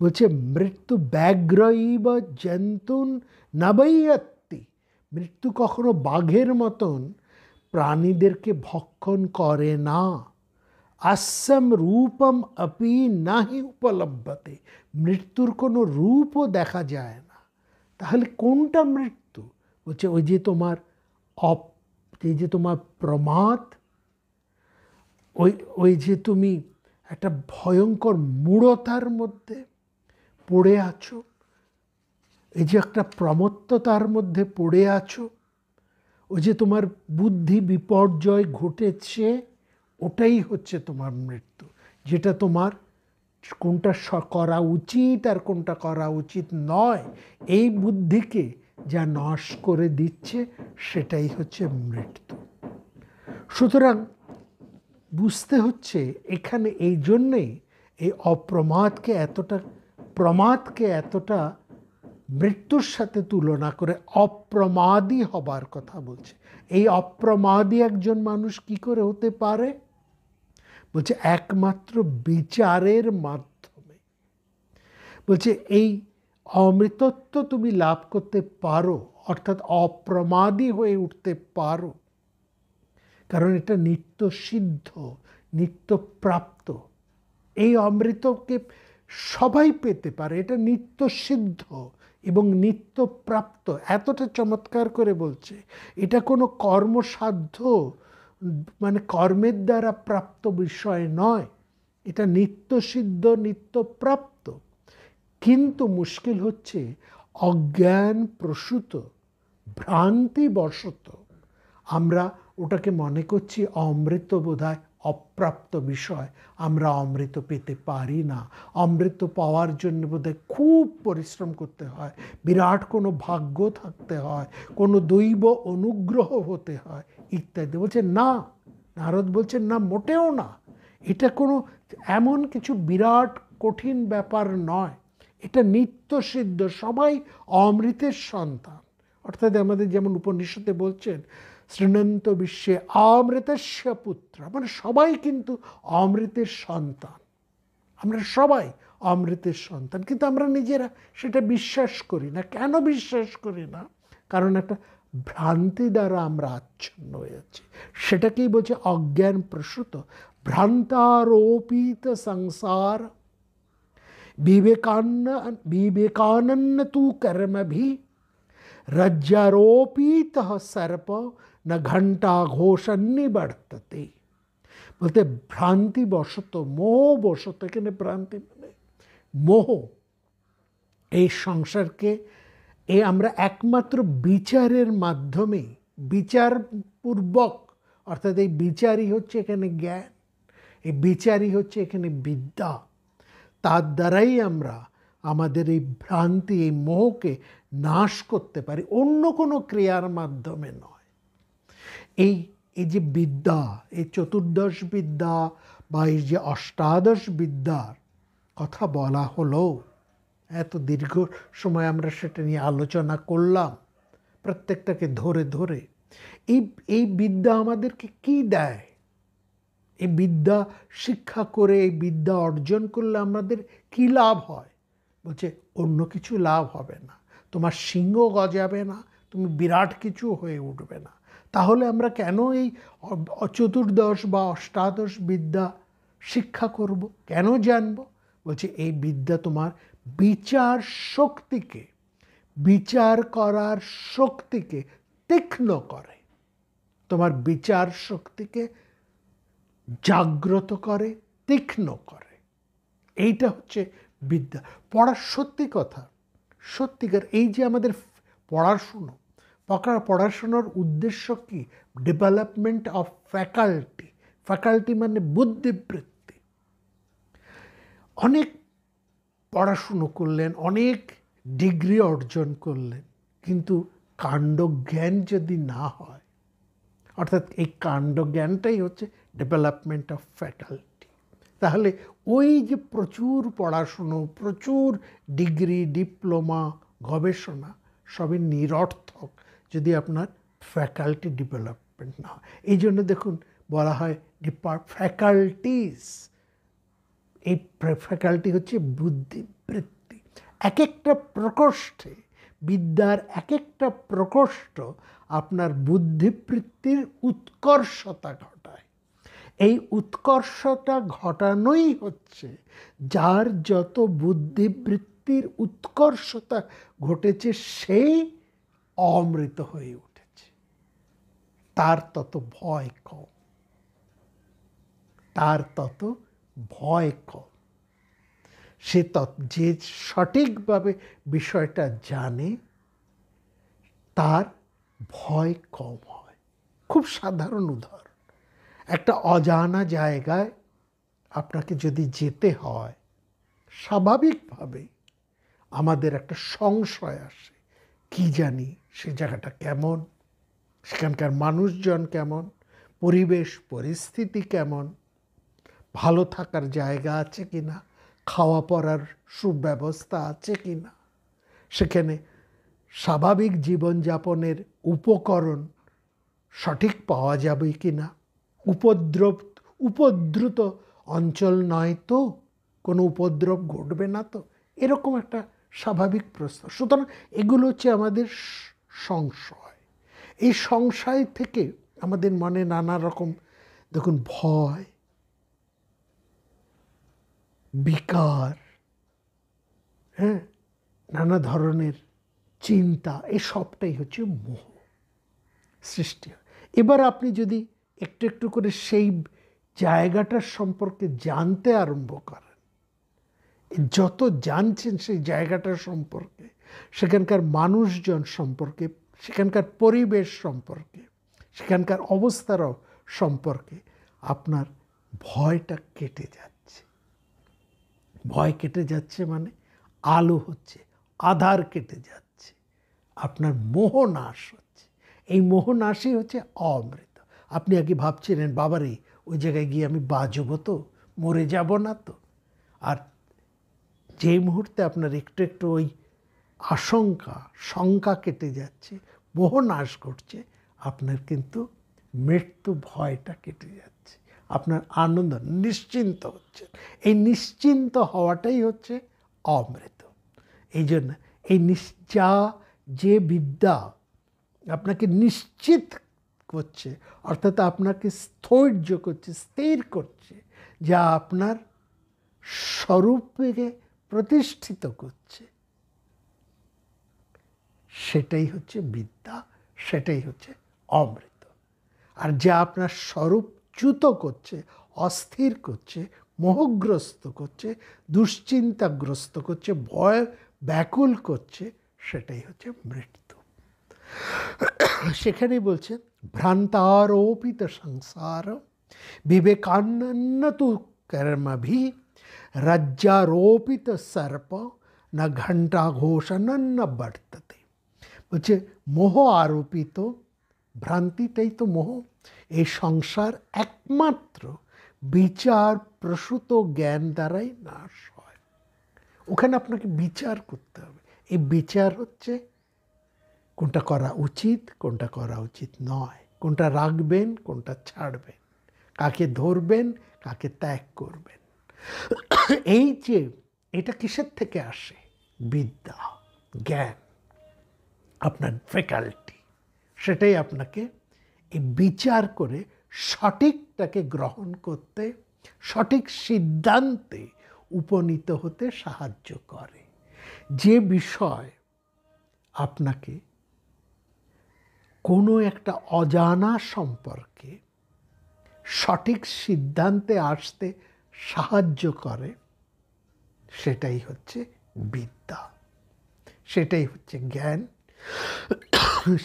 বলছে মৃত্যু ব্যাঘ্র ইব জন্তুন নবৈয়ত্তি, মৃত্যু কখনো বাঘের মতন প্রাণীদেরকে ভক্ষণ করে না। আসম রূপম অপি নাহি উপলভ্যতে, মৃত্যুর কোনো রূপও দেখা যায় না। তাহলে কোনটা মৃত্যু? বলছে ওই যে তোমার এই যে তোমার প্রমাদ, ওই যে তুমি একটা ভয়ঙ্কর মূঢ়তার মধ্যে পড়ে আছো, এই যে একটা প্রমত্ততার মধ্যে পড়ে আছো, ওই যে তোমার বুদ্ধি বিপর্যয় ঘটেছে, ওটাই হচ্ছে তোমার মৃত্যু। যেটা তোমার কোনটা করা উচিত আর কোনটা করা উচিত নয়, এই বুদ্ধিকে যা নাশ করে দিচ্ছে, সেটাই হচ্ছে মৃত্যু। সুতরাং বুঝতে হচ্ছে এখানে এই জন্যেই এই প্রমাদকে এতটা মৃত্যুর সাথে তুলনা করে অপ্রমাদী হবার কথা বলছে। এই অপ্রমাদী একজন মানুষ কি করে হতে পারে? বলছে একমাত্র বিচারের মাধ্যমে। বলছে এই অমৃতত্ব তুমি লাভ করতে পারো, অর্থাৎ অপ্রমাদী হয়ে উঠতে পারো, কারণ এটা নিত্য সিদ্ধ, নিত্য প্রাপ্ত। এই অমৃতকে সবাই পেতে পারে, এটা নিত্য সিদ্ধ এবং নিত্য প্রাপ্ত। এতটা চমৎকার করে বলছে, এটা কোনো কর্মসাধ্য মানে কর্মের দ্বারা প্রাপ্ত বিষয় নয়, এটা নিত্য সিদ্ধ, নিত্য প্রাপ্ত। কিন্তু মুশকিল হচ্ছে অজ্ঞান প্রসূত, ভ্রান্তিবশত আমরা ওটাকে মনে করছি অমৃত বোধহয় অপ্রাপ্ত বিষয়, আমরা অমৃত পেতে পারি না। অমৃত পাওয়ার জন্য বোধহয় খুব পরিশ্রম করতে হয়, বিরাট কোনো ভাগ্য থাকতে হয়, কোনো দৈব অনুগ্রহ হতে হয় ইত্যাদি। বলছে না, নারদ বলছেন না, মোটেও না। এটা কোনো এমন কিছু বিরাট কঠিন ব্যাপার নয়, এটা নিত্য সিদ্ধ। সবাই অমৃতের সন্তান। অর্থাৎ আমাদের যেমন উপনিষদে বলছেন শৃণন্ত বিশ্বে অমৃতস্য পুত্র, মানে সবাই কিন্তু অমৃতের সন্তান। আমরা সবাই অমৃতের সন্তান, কিন্তু আমরা নিজেরা সেটা বিশ্বাস করি না। কেন বিশ্বাস করি না? কারণ একটা ভ্রান্তি দ্বারা আমরা আচ্ছন্ন হয়ে যাচ্ছি। সেটাকেই বলছে অজ্ঞান প্রসূত, ভ্রান্তারোপিত সংসার विवेकानन्न तू कर्म भी रज्जारोपित सर्प न घंटा घोषण्य बढ़तते। বলতে ভ্রান্তি বশত, মোহ বশত, এখানে ভ্রান্তি মানে মোহ, এই সংসারকে আমরা একমাত্র বিচারের মাধ্যমে, বিচারপূর্বক, অর্থাৎ এই বিচারই হচ্ছে এখানে জ্ঞান, এই বিচারই হচ্ছে এখানে বিদ্যা, তার দ্বারাই আমরা আমাদের এই ভ্রান্তি, এই মোহকে নাশ করতে পারি, অন্য কোনো ক্রিয়ার মাধ্যমে নয়। এই যে বিদ্যা, এই চতুর্দশ বিদ্যা বা এই যে অষ্টাদশ বিদ্যার কথা বলা হলো, এত দীর্ঘ সময় আমরা সেটা নিয়ে আলোচনা করলাম প্রত্যেকটাকে ধরে ধরে। এই বিদ্যা আমাদেরকে কি দেয়? এই বিদ্যা শিক্ষা করে, এই বিদ্যা অর্জন করলে আমাদের কি লাভ হয়? বলছে অন্য কিছু লাভ হবে না, তোমার সিংহ গজাবে না, তুমি বিরাট কিছু হয়ে উঠবে না। তাহলে আমরা কেন এই চতুর্দশ বা অষ্টাদশ বিদ্যা শিক্ষা করব, কেন জানব? বলছে এই বিদ্যা তোমার বিচার শক্তিকে, বিচার করার শক্তিকে তীক্ষ্ণ করে, তোমার বিচার শক্তিকে জাগ্রত করে, তীক্ষ্ণ করে। এইটা হচ্ছে বিদ্যা। পড়ার সত্যি কথা, সত্যিকার এই যে আমাদের পড়াশোনার উদ্দেশ্য কি? Development of faculty. ফ্যাকাল্টি মানে বুদ্ধিবৃত্তি। অনেক পড়াশুনো করলেন, অনেক ডিগ্রি অর্জন করলেন, কিন্তু কাণ্ডজ্ঞান যদি না হয়, অর্থাৎ এই কাণ্ডজ্ঞানটাই হচ্ছে ডেভেলপমেন্ট অফ ফ্যাকাল্টি। তাহলে ওই যে প্রচুর পড়াশুনো, প্রচুর ডিগ্রি, ডিপ্লোমা, গবেষণা সবই নিরর্থক যদি আপনার ফ্যাকাল্টি ডেভেলপমেন্ট না হয়। এই জন্য দেখুন বলা হয় ফ্যাকাল্টিস। এই ফ্যাকাল্টি হচ্ছে বুদ্ধিবৃত্তি। এক একটা প্রকোষ্ঠে, বিদ্যার এক একটা প্রকোষ্ঠ আপনার বুদ্ধিবৃত্তির উৎকর্ষতা ঘটায়। এই উৎকর্ষতা ঘটানোই হচ্ছে, যার যত বুদ্ধিবৃত্তির উৎকর্ষতা ঘটেছে সেই অমৃত হয়ে উঠেছে, তার তত ভয় কম, তার তত ভয় কম। সে যে সঠিকভাবে বিষয়টা জানে তার ভয় কম হয়। খুব সাধারণ উদাহরণ, একটা অজানা জায়গায় আপনাকে যদি যেতে হয়, স্বাভাবিকভাবে আমাদের একটা সংশয় আসে, কি জানি সে জায়গাটা কেমন, সেখানকার মানুষজন কেমন, পরিবেশ পরিস্থিতি কেমন, ভালো থাকার জায়গা আছে কি না, খাওয়া পরার সুব্যবস্থা আছে কি না, সেখানে স্বাভাবিক জীবনযাপনের উপকরণ সঠিক পাওয়া যাবে কি না, উপদ্রুত অঞ্চল নয় তো, কোনো উপদ্রব ঘটবে না তো, এরকম একটা স্বাভাবিক প্রশ্ন। সুতরাং এগুলো হচ্ছে আমাদের সংশয়। এই সংশয় থেকে আমাদের মনে নানা রকম, দেখুন, ভয়, বিকার, হ্যাঁ, নানা ধরনের চিন্তা, এই সবটাই হচ্ছে মোহ সৃষ্টি হয়। এবার আপনি যদি একটু একটু করে সেই জায়গাটার সম্পর্কে জানতে আরম্ভ করেন, যত জানছেন সেই জায়গাটার সম্পর্কে, সেখানকার মানুষজন সম্পর্কে, সেখানকার পরিবেশ সম্পর্কে, সেখানকার অবস্থার সম্পর্কে আপনার ভয়টা কেটে যাচ্ছে। ভয় কেটে যাচ্ছে মানে আলো হচ্ছে, আধার কেটে যাচ্ছে, আপনার মোহ নাশ হচ্ছে। এই মোহ নাশই হচ্ছে অমৃত। আপনি আগে ভাবছিলেন, বাবারে ওই জায়গায় গিয়ে আমি বাঁচব তো, মরে যাব না তো। আর যেই মুহূর্তে আপনার একটু একটু ওই শঙ্কা কেটে যাচ্ছে, মোহ নাশ ঘটছে, আপনার কিন্তু মৃত্যু ভয়টা কেটে যাচ্ছে, আপনার আনন্দ, নিশ্চিন্ত হচ্ছে। এই নিশ্চিন্ত হওয়াটাই হচ্ছে অমৃত। এই জন্য এই যে বিদ্যা আপনাকে নিশ্চিত করছে, অর্থাৎ আপনাকে স্থৈর্য করছে, স্থির করছে, যা আপনার স্বরূপকে প্রতিষ্ঠিত করছে, সেটাই হচ্ছে বিদ্যা, সেটাই হচ্ছে অমৃত। আর যা আপনার স্বরূপচ্যুত করছে, অস্থির করছে, মোহগ্রস্ত করছে, দুশ্চিন্তাগ্রস্ত করছে, ভয় ব্যাকুল করছে, সেটাই হচ্ছে মৃত্যু। সেখানেই বলছে, ভ্রান্তারোপিত সংসার বিবেকান্ন তু কর্মভি রাজ্যারোপিত সর্প না ঘণ্টা ঘোষণন্য বর্ততে। বলছে মোহ আরোপিত, ভ্রান্তিটাই তো মোহ। এই সংসার একমাত্র বিচার প্রসূত জ্ঞান দ্বারাই নাশ হয়। ওখানে আপনাকে বিচার করতে হবে। এই বিচার হচ্ছে কোনটা করা উচিত, কোনটা করা উচিত নয়, কোনটা রাখবেন, কোনটা ছাড়বেন, কাকে ধরবেন, কাকে ত্যাগ করবেন। এই যে এটা কিসের থেকে আসে? বিদ্যা, জ্ঞান, আপনার ফ্যাকাল্টি, সেটাই আপনাকে এই বিচার করে সঠিকটাকে গ্রহণ করতে, সঠিক সিদ্ধান্তে উপনীত হতে সাহায্য করে। যে বিষয় আপনাকে কোনো একটা অজানা সম্পর্কে সঠিক সিদ্ধান্তে আসতে সাহায্য করে, সেটাই হচ্ছে বিদ্যা, সেটাই হচ্ছে জ্ঞান,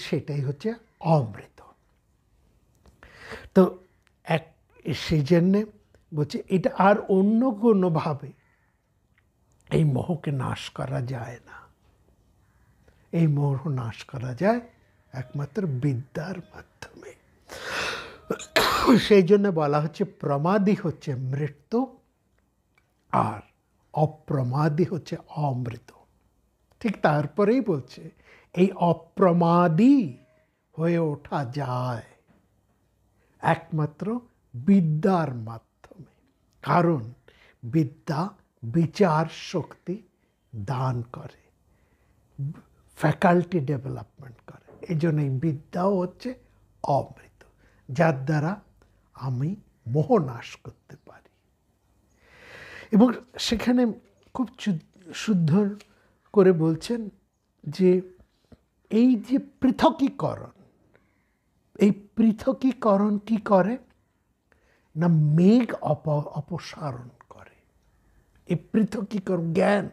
সেটাই হচ্ছে অমৃত। তো সেই জন্যে বলছে এটা আর অন্য কোনোভাবে এই মোহকে নাশ করা যায় না। এই মোহ নাশ করা যায় একমাত্র বিদ্যার মাধ্যমে। সেই জন্য বলা হচ্ছে প্রমাদী হচ্ছে মৃত্যু, আর অপ্রমাদী হচ্ছে অমৃত। ঠিক তারপরেই বলছে এই অপ্রমাদী হয়ে ওঠা যায় একমাত্র বিদ্যার মাধ্যমে। কারণ বিদ্যা বিচার শক্তি দান করে, ফ্যাকাল্টি ডেভেলপমেন্ট করে। এই জন্য এই বিদ্যাও হচ্ছে অমৃত, যার দ্বারা আমি মোহ নাশ করতে পারি। এবং সেখানে খুব শুদ্ধ করে বলছেন যে এই যে পৃথকীকরণ, এই পৃথকীকরণ কি করে না মেঘ অপসারণ করে। এই পৃথকীকরণ জ্ঞান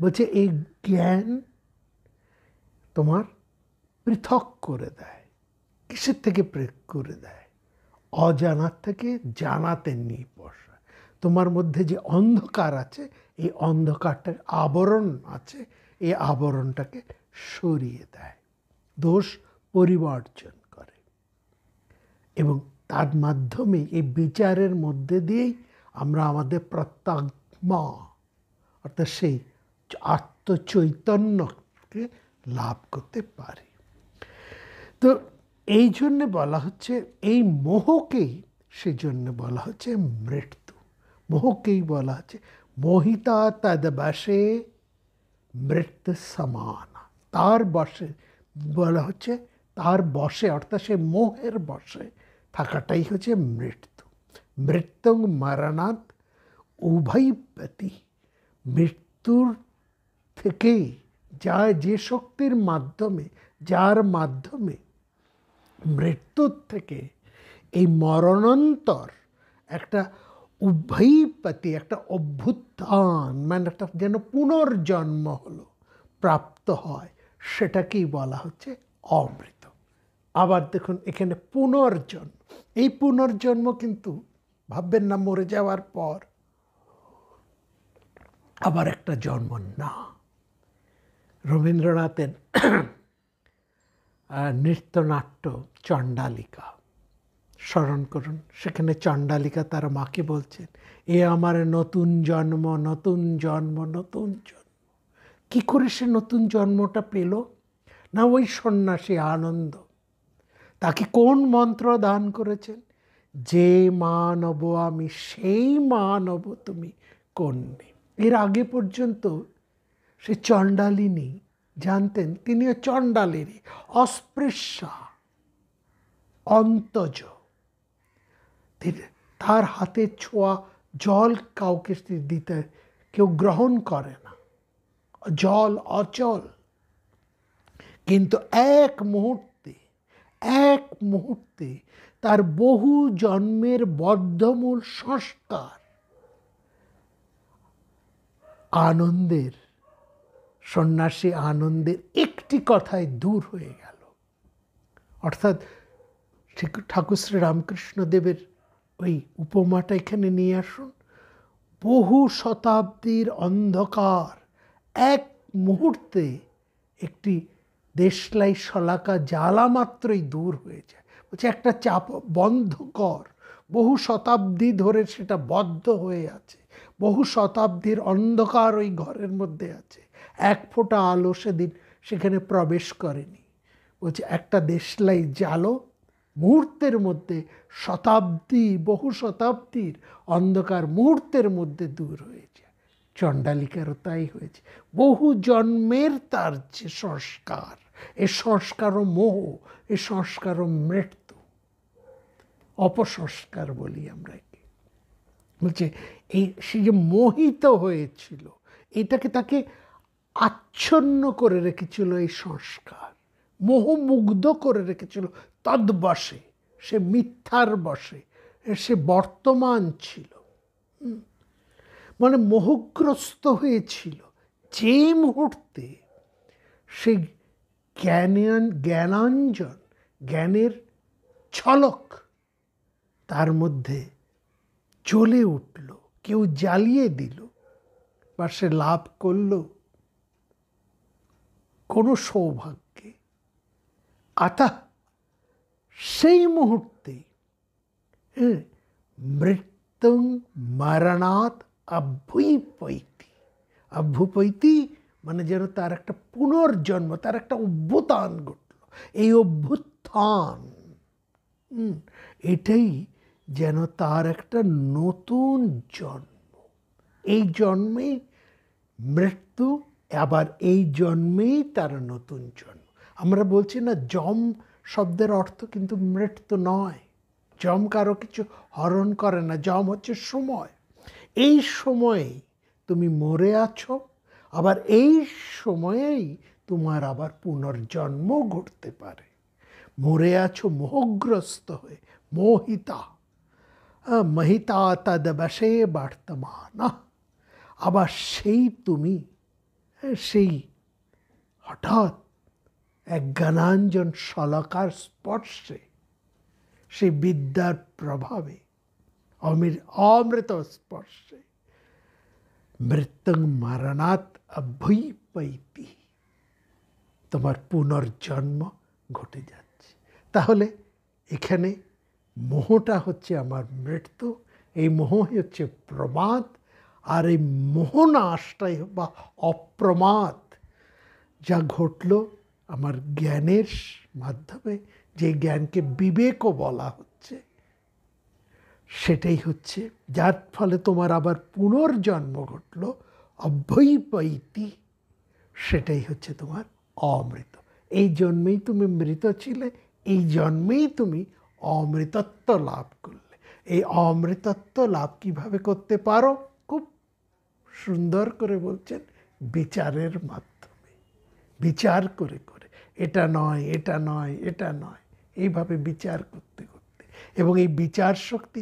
বলছে, এই জ্ঞান তোমার পৃথক করে দেয়। কিসের থেকে পৃথক করে দেয়? অজানার থেকে জানাতে নিয়ে বসা। তোমার মধ্যে যে অন্ধকার আছে, এই অন্ধকারটা আবরণ আছে, এই আবরণটাকে সরিয়ে দেয়, দোষ পরিবর্জন করে। এবং তার মাধ্যমে এই বিচারের মধ্যে দিয়েই আমরা আমাদের প্রত্যাত্মা অর্থাৎ সেই আত্মচৈতন্যকে লাভ করতে পারি। তো এই জন্যে বলা হচ্ছে এই মোহকেই, সেজন্য বলা হচ্ছে মৃত্যু। মোহকেই বলা হচ্ছে মোহিতা তদ্বশে মৃত্যু সমানা। তার বশে বলা হচ্ছে, তার বশে অর্থাৎ সে মোহের বশে থাকাটাই হচ্ছে মৃত্যু। মৃত্যুং মরণাৎ উভয়পতি। মৃত্যুর থেকেই যে শক্তির মাধ্যমে, যার মাধ্যমে মৃত্যুর থেকে এই মরণান্তর একটা উভয়পতি, একটা অভ্যুত্থান, মানে একটা যেন পুনর্জন্ম হলো, প্রাপ্ত হয়, সেটাকেই বলা হচ্ছে অমৃত। আবার দেখুন এখানে পুনর্জন্ম। এই পুনর্জন্ম কিন্তু ভাববেন না মরে যাওয়ার পর আবার একটা জন্ম না। রবীন্দ্রনাথের নৃত্যনাট্য চণ্ডালিকা স্মরণ করুন। সেখানে চণ্ডালিকা তার মাকে বলছেন, এ আমার নতুন জন্ম, নতুন জন্ম, নতুন জন্ম। কি করে সে নতুন জন্মটা পেল? না ওই সন্ন্যাসী আনন্দ তাকে কোন মন্ত্র দান করেছেন? যে মা নব আমি, সেই মা নব তুমি কন্যে। এর আগে পর্যন্ত সে চণ্ডালিনী জানতেন তিনিও চণ্ডালেরই, অস্পৃশ্যা, অন্তজ। তার হাতে ছোঁয়া জল কাউকে দিতে কেউ গ্রহণ করে না, জল অচল। কিন্তু এক মুহূর্তে তার বহু জন্মের বদ্ধমূল সংস্কার আনন্দের, সন্ন্যাসী আনন্দের একটি কথায় দূর হয়ে গেল। অর্থাৎ ঠাকুর শ্রী রামকৃষ্ণদেবের ওই উপমাটা এখানে নিয়ে আসুন। বহু শতাব্দীর অন্ধকার এক মুহূর্তে একটি দেশলাই শলাকা জ্বালা মাত্রই দূর হয়ে যায়। বলছে একটা চাপ বন্ধ কর, বহু শতাব্দী ধরে সেটা বদ্ধ হয়ে আছে, বহু শতাব্দীর অন্ধকার ওই ঘরের মধ্যে আছে, এক ফোঁটা আলো সেদিন সেখানে প্রবেশ করেনি। বলছে একটা দেশলাই জ্বালো, মুহূর্তের মধ্যে শতাব্দী, বহু শতাব্দীর অন্ধকার মুহূর্তের মধ্যে দূর হয়ে যায়। চণ্ডালিকারও তাই হয়েছে। বহু জন্মের তার যে সংস্কার, এ সংস্কারও মোহ, এ সংস্কারও মৃত্যু, অপসংস্কার বলি আমরা একে। বলছে এই সে যে মোহিত হয়েছিল, এটাকে তাকে আচ্ছন্ন করে রেখেছিল এই সংস্কার, মোহমুগ্ধ করে রেখেছিল তদ্বশে। সে মিথ্যার বশে, সে বর্তমান ছিল, মানে মোহগ্রস্ত হয়েছিল। যে মুহূর্তে সেই জ্ঞানাঞ্জন, জ্ঞানের ঝলক তার মধ্যে জ্বলে উঠল, কেউ জ্বালিয়ে দিল, বা সে লাভ করল কোনো সৌভাগ্যে, আতা সেই মুহূর্তে হ্যাঁ, মৃত্যুং মরণাৎ অভ্যুপৈতি। অভ্যুপৈতি মানে যেন তার একটা পুনর্জন্ম, তার একটা অভ্যুত্থান ঘটল। এই অভ্যুত্থান, এটাই যেন তার একটা নতুন জন্ম। এই জন্মেই মৃত্যু, আবার এই জন্মেই তার নতুন জন্ম। আমরা বলছি না যম শব্দের অর্থ কিন্তু মৃত্যু নয়। যম কারো কিছু হরণ করে না, যম হচ্ছে সময়। এই সময়ে তুমি মরে আছো, আবার এই সময়েই তোমার আবার পুনর্জন্ম ঘটতে পারে। মরে আছো মোহগ্রস্ত হয়ে, মোহিতা, মহিতা তদবশে বর্তমানা। আবার সেই তুমি, সেই হঠাৎ এক জ্ঞানাঞ্জন শলাকার স্পর্শে, সেই বিদ্যার প্রভাবে, অমৃত স্পর্শে মৃত্যুং মরণাৎ অভ্যুপৈতি, তোমার পুনর্জন্ম ঘটে যাচ্ছে। তাহলে এখানে মোহটা হচ্ছে আমার মৃত্যু, এই মোহই হচ্ছে প্রমাদ। আর এই মোহনাশটাই বা অপ্রমাদ যা ঘটল আমার জ্ঞানের মাধ্যমে, যে জ্ঞানকে বিবেকও বলা হচ্ছে, সেটাই হচ্ছে যার ফলে তোমার আবার পুনর্জন্ম ঘটল, অভ্যুপৈতি, সেটাই হচ্ছে তোমার অমৃত। এই জন্মেই তুমি মৃত ছিলে, এই জন্মেই তুমি অমৃতত্ব লাভ করলে। এই অমৃতত্ব লাভ কিভাবে করতে পারো? খুব সুন্দর করে বলছেন, বিচারের মাধ্যমে, বিচার করে করে, এটা নয়, এটা নয়, এটা নয়, এইভাবে বিচার করতে করতে। এবং এই বিচার শক্তি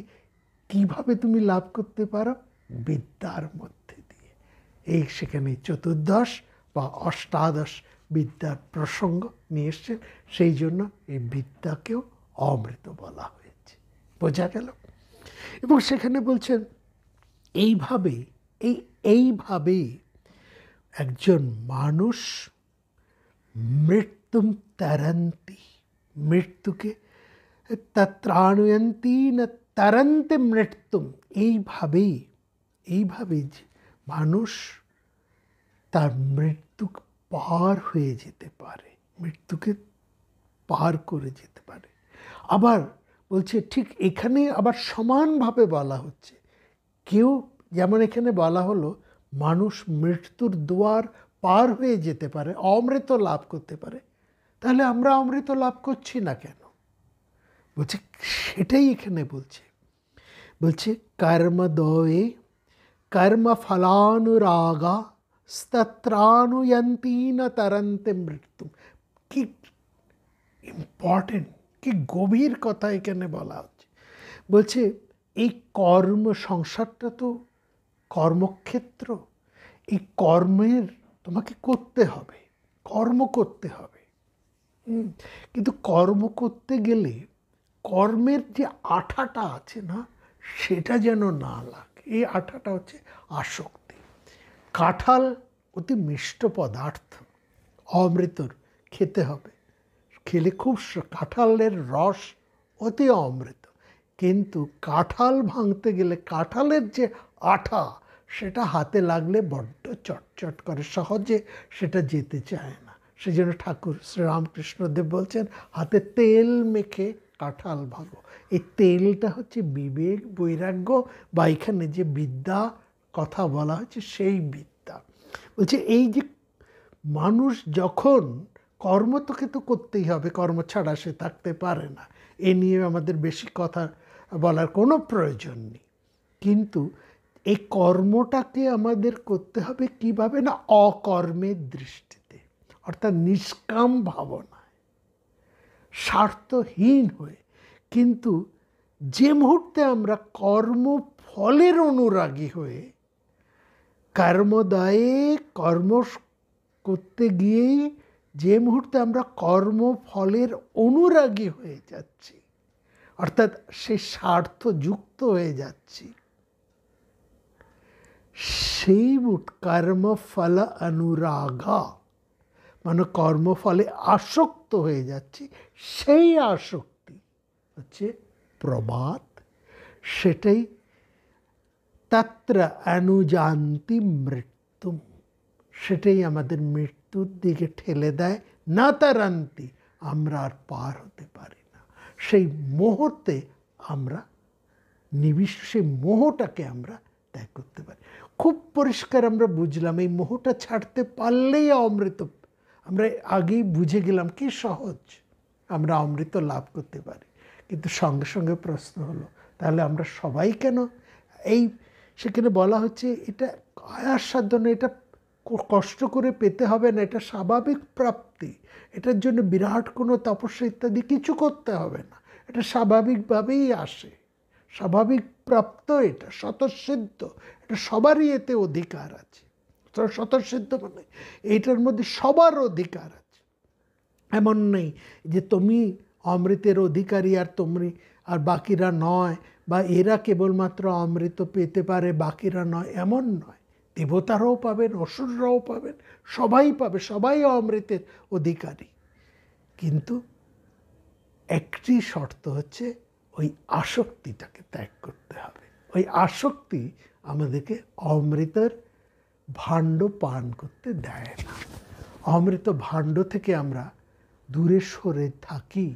কিভাবে তুমি লাভ করতে পারো? বিদ্যার মধ্যে দিয়ে। এই সেখানে চতুর্দশ বা অষ্টাদশ বিদ্যার প্রসঙ্গ নিয়ে এসছেন, সেই জন্য এই বিদ্যাকেও অমৃত বলা হয়েছে। বোঝা গেল? এবং সেখানে বলছেন এইভাবে একজন মানুষ মৃত্যুম তরন্তি, মৃত্যুকে তত্রাণয়ন্তি না তরন্তে মৃত্যুম, এইভাবেই যে মানুষ তার মৃত্যু পার হয়ে যেতে পারে, মৃত্যুকে পার করে যেতে পারে। আবার বলছে ঠিক এখানে আবার সমানভাবে বলা হচ্ছে, কেউ যেমন এখানে বলা হলো মানুষ মৃত্যুর দুয়ার পার হয়ে যেতে পারে, অমৃত লাভ করতে পারে, তাহলে আমরা অমৃত লাভ করছি না কেন? বলছে সেটাই এখানে বলছে কর্মদয়ে কর্মফলানুরাগা স্তত্রানুয়ন্তি না তরন্তে মৃত্যু। কি ইম্পর্টেন্ট, কি গভীর কথা এখানে বলা হচ্ছে। বলছে এই কর্ম, সংসারটা তো কর্মক্ষেত্র, এই কর্মের তোমাকে করতে হবে, কর্ম করতে হবে। কিন্তু কর্ম করতে গেলে কর্মের যে আঠাটা আছে না, সেটা যেন না লাগে। এই আঠাটা হচ্ছে আসক্তি। কাঁঠাল অতি মিষ্ট পদার্থ, অমৃতর, খেতে হবে, খেলে খুব, কাঁঠালের রস অতি অমৃত। কিন্তু কাঁঠাল ভাঙতে গেলে কাঁঠালের যে আঠা, সেটা হাতে লাগলে বড্ড চটচট করে, সহজে সেটা যেতে চায় না। সেই জন্য ঠাকুর শ্রীরামকৃষ্ণদেব বলছেন, হাতে তেল মেখে কাঁঠাল ভাঙো। এই তেলটা হচ্ছে বিবেক, বৈরাগ্য, বা এখানে যে বিদ্যা কথা বলা হচ্ছে সেই বিদ্যা। বলছে এই যে মানুষ যখন কর্ম, তোকে তো করতেই হবে, কর্ম ছাড়া সে থাকতে পারে না, এ নিয়ে আমাদের বেশি কথা বলার কোনো প্রয়োজন নেই। কিন্তু এই কর্মটাকে আমাদের করতে হবে কিভাবে? না অকর্মের দৃষ্টিতে, অর্থাৎ নিষ্কাম ভাবনায়, স্বার্থহীন হয়ে। কিন্তু যে মুহূর্তে আমরা কর্মফলের অনুরাগী হয়ে, কর্মদয়ে কর্ম করতে গিয়েই যে মুহূর্তে আমরা কর্মফলের অনুরাগী হয়ে যাচ্ছি, অর্থাৎ সে স্বার্থযুক্ত হয়ে যাচ্ছি, সেই কর্মফল অনুরাগা মানে কর্মফলে আসক্ত হয়ে যাচ্ছি, সেই আসক্তি হচ্ছে প্রমাদ। সেটাই তত্র অনুযান্তি মৃত্যুম, সেটাই আমাদের মৃত্যুর দিকে ঠেলে দেয়। না তারান্তি, আমরা আর পার হতে পারি না। সেই মোহতে আমরা সেই মোহটাকে আমরা ত্যাগ করতে পারি। খুব পরিষ্কার আমরা বুঝলাম, এই মোহটা ছাড়তে পারলেই অমৃত, আমরা আগেই বুঝে গেলাম কি সহজ আমরা অমৃত লাভ করতে পারি। কিন্তু সঙ্গে সঙ্গে প্রশ্ন হলো, তাহলে আমরা সবাই কেন এই, সেখানে বলা হচ্ছে এটা আয়াস সাধ্য না, এটা কষ্ট করে পেতে হবে না, এটা স্বাভাবিক প্রাপ্তি, এটার জন্য বিরাট কোনো তপস্যা ইত্যাদি কিছু করতে হবে না, এটা স্বাভাবিকভাবেই আসে, স্বাভাবিক প্রাপ্ত, এটা স্বতঃসিদ্ধ, এটা সবারই এতে অধিকার আছে। স্বতঃসিদ্ধ মানে এইটার মধ্যে সবার অধিকার আছে। এমন নেই যে তুমি অমৃতের অধিকারী আর তুমি আর বাকিরা নয়, বা এরা কেবলমাত্র অমৃত পেতে পারে বাকিরা নয়, এমন নয়। দেবতারাও পাবেন, অসুররাও পাবেন, সবাই পাবে, সবাই অমৃতের অধিকারী। কিন্তু একটি শর্ত হচ্ছে ওই আসক্তিটাকে ত্যাগ করতে হবে। ওই আসক্তি আমাদেরকে অমৃতের ভাণ্ড পান করতে দেয় না। অমৃত ভাণ্ড থেকে আমরা দূরে সরে থাকি,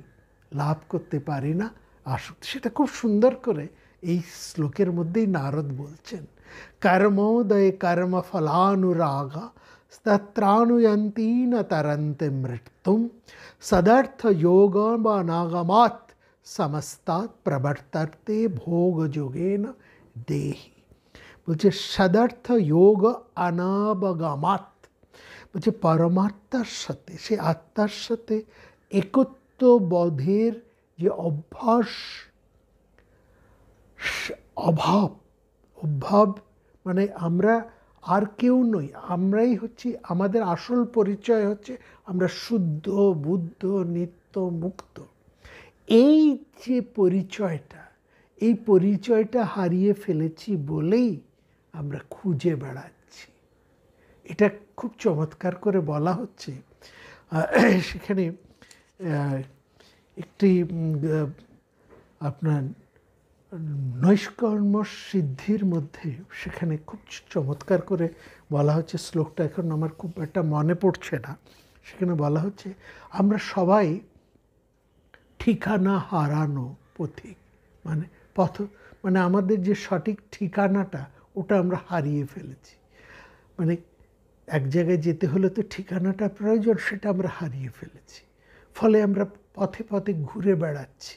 লাভ করতে পারি না আসক্তি। সেটা খুব সুন্দর করে এই শ্লোকের মধ্যেই নারদ বলছেন, কর্মোদয়ে কর্মফলানুরাগা তত্রানুয়ন্তি না তরন্তে মৃত্যুম সদর্থ যোগ বা নাগমাত সমস্তাৎ প্রবর্ততে ভোগ যোগেন দেহি। বলছে সদর্থ যোগ অনাবগমাত, বলছে পরমাত্মার সাথে, সে আত্মার সাথে একত্ব বোধের যে অভ্যাস, অভাব মানে আমরা আর কেউ নই, আমরাই হচ্ছি, আমাদের আসল পরিচয় হচ্ছে আমরা শুদ্ধ, বুদ্ধ, নিত্য, মুক্ত। এই যে পরিচয়টা, এই পরিচয়টা হারিয়ে ফেলেছি বলেই আমরা খুঁজে বেড়াচ্ছি। এটা খুব চমৎকার করে বলা হচ্ছে। সেখানে একটি আপনার নৈষ্কর্ম সিদ্ধির মধ্যে সেখানে খুব চমৎকার করে বলা হচ্ছে, শ্লোকটা এখন আমার খুব একটা মনে পড়ছে না। সেখানে বলা হচ্ছে আমরা সবাই ঠিকানা হারানো পথিক, মানে মানে আমাদের যে সঠিক ঠিকানাটা ওটা আমরা হারিয়ে ফেলেছি। মানে এক জায়গায় যেতে হলে তো ঠিকানাটা প্রয়োজন, সেটা আমরা হারিয়ে ফেলেছি। ফলে আমরা পথে পথে ঘুরে বেড়াচ্ছি,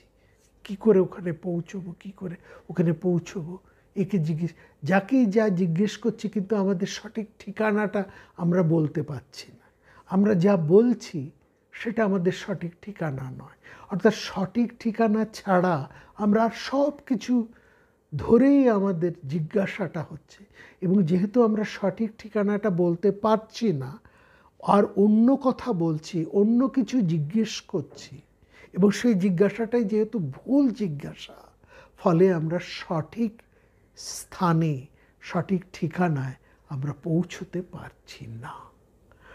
কি করে ওখানে পৌঁছবো, কি করে ওখানে পৌঁছবো, একে যাকেই যা জিজ্ঞেস করছি, কিন্তু আমাদের সঠিক ঠিকানাটা আমরা বলতে পারছি না। আমরা যা বলছি সেটা আমাদের সঠিক ঠিকানা নয়। অর্থাৎ সঠিক ঠিকানা ছাড়া আমরা সব কিছু ধরেই আমাদের জিজ্ঞাসাটা হচ্ছে, এবং যেহেতু আমরা সঠিক ঠিকানাটা বলতে পারছি না, আর অন্য কথা বলছি, অন্য কিছু জিজ্ঞেস করছি, এবং সেই জিজ্ঞাসাটাই যেহেতু ভুল জিজ্ঞাসা, ফলে আমরা সঠিক স্থানে, সঠিক ঠিকানায় আমরা পৌঁছতে পারছি না।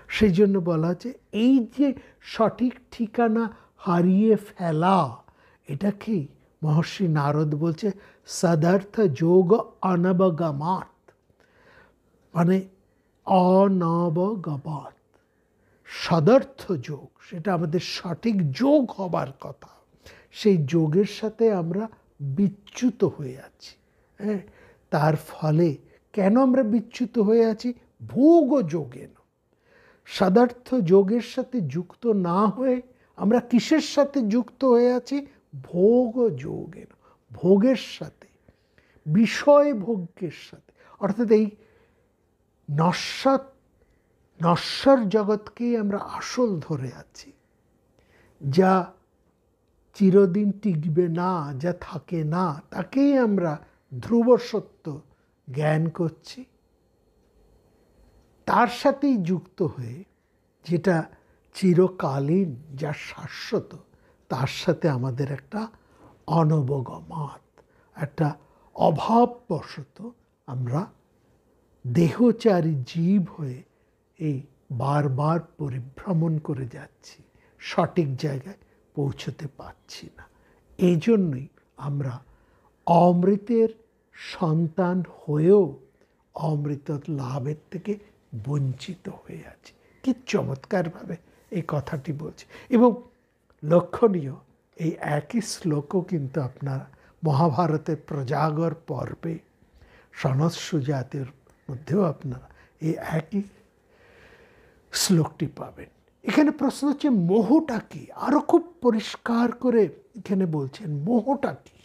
সেই জন্য বলা হচ্ছে এই যে সঠিক ঠিকানা হারিয়ে ফেলা, এটাকেই মহর্ষি নারদ বলছে সদর্থ যোগ অনবগমাত, মানে অনবগমাত, সদর্থ যোগ, সেটা আমাদের সঠিক যোগ হবার কথা, সেই যোগের সাথে আমরা বিচ্যুত হয়ে আছি। হ্যাঁ, তার ফলে কেন আমরা বিচ্যুত হয়ে আছি? ভোগ যোগেন। সদর্থ যোগের সাথে যুক্ত না হয়ে আমরা কিসের সাথে যুক্ত হয়ে আছি? ভোগ যোগেন, ভোগের সাথে, বিষয় ভোগ্যের সাথে। অর্থাৎ এই নশ্বর জগৎকেই আমরা আসল ধরে আছি, যা চিরদিন টিকবে না, যা থাকে না, তাকেই আমরা ধ্রুব সত্য জ্ঞান করছি। তার সাথেই যুক্ত হয়ে যেটা চিরকালীন, যা শাশ্বত, তার সাথে আমাদের একটা অনবগমাত, একটা অভাববশত আমরা দেহচারী জীব হয়ে এই বারবার পরিভ্রমণ করে যাচ্ছি, সঠিক জায়গায় পৌঁছতে পারছি না। এই জন্যই আমরা অমৃতের সন্তান হয়েও অমৃত লাভের থেকে বঞ্চিত হয়ে আছে। কি চমৎকারভাবে এই কথাটি বলছে। এবং লক্ষণীয়, এই একই শ্লোকও কিন্তু আপনারা মহাভারতের প্রজাগর পর্বে সনৎ সুজাতের মধ্যেও আপনারা এই একই শ্লোকটি পাবেন। এখানে প্রশ্ন হচ্ছে মোহটা কি? আরো খুব পরিষ্কার করে এখানে বলছেন মোহটা কি।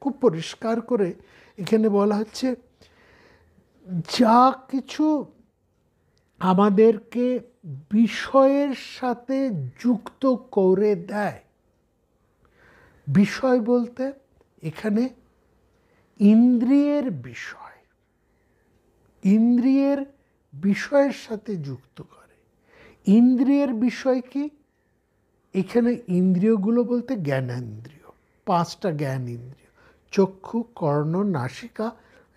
খুব পরিষ্কার করে এখানে বলা হচ্ছে, যা কিছু আমাদেরকে বিষয়ের সাথে যুক্ত করে দেয়, বিষয় বলতে এখানে ইন্দ্রিয়ের বিষয়, ইন্দ্রিয়ের বিষয়ের সাথে যুক্ত করে। ইন্দ্রিয়ের বিষয় কি? এখানে ইন্দ্রিয়গুলো বলতে জ্ঞানেন্দ্রিয়, 5টা জ্ঞান ইন্দ্রিয়: চক্ষু, কর্ণ, নাসিকা,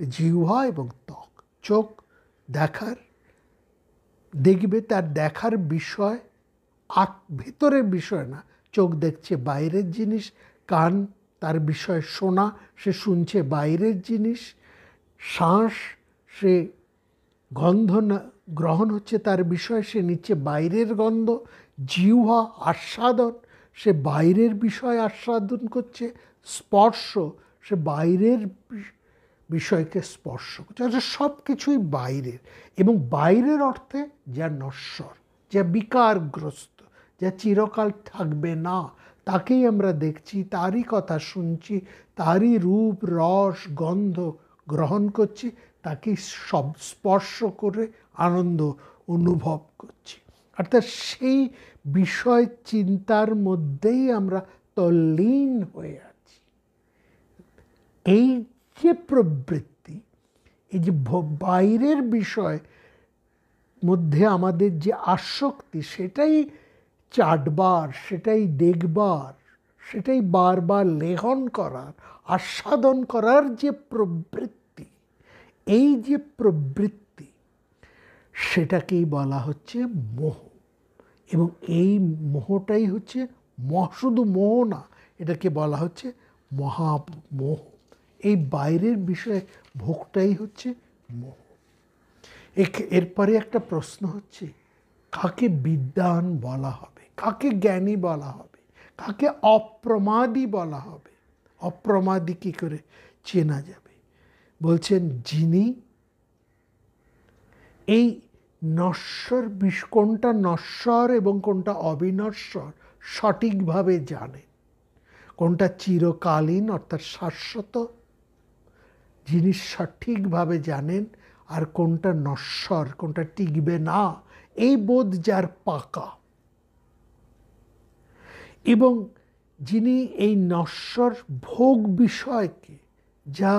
জিহ্বা এবং ত্বক। চোখ দেখবে, তার দেখার বিষয় ভেতরের বিষয় না, চোখ দেখছে বাইরের জিনিস। কান, তার বিষয় শোনা, সে শুনছে বাইরের জিনিস। শ্বাস, সে গন্ধ গ্রহণ হচ্ছে, তার বিষয় সে নিচ্ছে বাইরের গন্ধ। জিহ্বা আস্বাদন, সে বাইরের বিষয় আস্বাদন করছে। স্পর্শ, সে বাইরের বিষয়কে স্পর্শ করছে। অর্থাৎ সব কিছুই বাইরের, এবং বাইরের অর্থে যা নশ্বর, যা বিকারগ্রস্ত, যা চিরকাল থাকবে না, তাকেই আমরা দেখছি, তারই কথা শুনছি, তারই রূপ, রস, গন্ধ গ্রহণ করছি, তাকে সব স্পর্শ করে আনন্দ অনুভব করছি। অর্থাৎ সেই বিষয় চিন্তার মধ্যেই আমরা তল্লীন হয়ে আছি। এই যে প্রবৃত্তি, এই যে বাইরের বিষয় মধ্যে আমাদের যে আসক্তি, সেটাই চাটবার, সেটাই দেখবার, সেটাই বারবার লেহন করার, আস্বাদন করার যে প্রবৃত্তি, এই যে প্রবৃত্তি, সেটাকেই বলা হচ্ছে মোহ। এবং এই মোহটাই হচ্ছে শুধু মোহ না, এটাকে বলা হচ্ছে মহামোহ। এই বাইরের বিষয়ে ভোগটাই হচ্ছে মোহ। এরপরে একটা প্রশ্ন হচ্ছে, কাকে বিদ্বান বলা হবে, কাকে জ্ঞানী বলা হবে, কাকে অপ্রমাদী বলা হবে? অপ্রমাদী কি করে চেনা যাবে? বলছেন, যিনি এই নশ্বর, কোনটা নশ্বর এবং কোনটা অবিনশ্বর সঠিকভাবে জানেন, কোনটা চিরকালীন অর্থাৎ শাশ্বত জিনিস সঠিকভাবে জানেন, আর কোনটা নশ্বর, কোনটা টিকবে না, এই বোধ যার পাকা, এবং যিনি এই নশ্বর ভোগ বিষয়কে, যা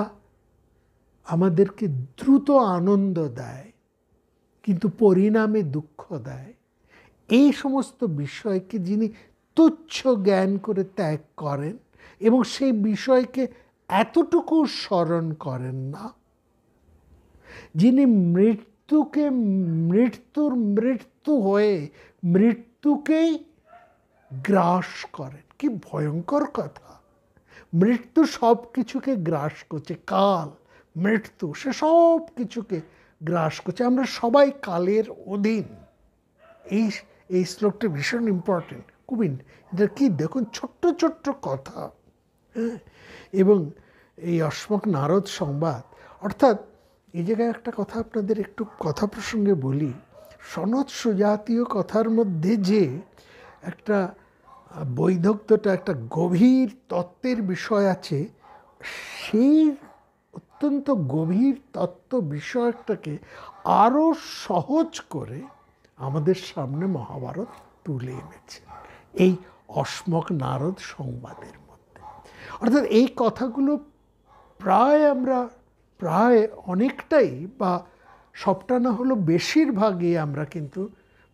আমাদেরকে দ্রুত আনন্দ দেয় কিন্তু পরিণামে দুঃখ দেয়, এই সমস্ত বিষয়কে যিনি তুচ্ছ জ্ঞান করে ত্যাগ করেন এবং সেই বিষয়কে এতটুকু স্মরণ করেন না, যিনি মৃত্যু হয়ে মৃত্যুকেই গ্রাস করেন। কি ভয়ঙ্কর কথা! মৃত্যু সব কিছুকে গ্রাস করছে, কাল, মৃত্যু, সে সব কিছুকে গ্রাস করছে। আমরা সবাই কালের অধীন। এই শ্লোকটা ভীষণ ইম্পর্টেন্ট, খুব। এটা কি দেখুন, ছোট্ট ছোট্ট কথা। হ্যাঁ, এবং এই অস্মক নারদ সংবাদ, অর্থাৎ এই জায়গায় একটা কথা আপনাদের একটু কথা প্রসঙ্গে বলি। সনৎ সুজাতীয় কথার মধ্যে যে একটা বৈদগ্ধ্যটা, একটা গভীর তত্ত্বের বিষয় আছে, সেই অত্যন্ত গভীর তত্ত্ব বিষয়টাকে আরও সহজ করে আমাদের সামনে মহাভারত তুলে এনেছে এই অস্মক নারদ সংবাদের মধ্যে। অর্থাৎ এই কথাগুলো প্রায় অনেকটাই, বা সবটা না হলো বেশিরভাগই আমরা কিন্তু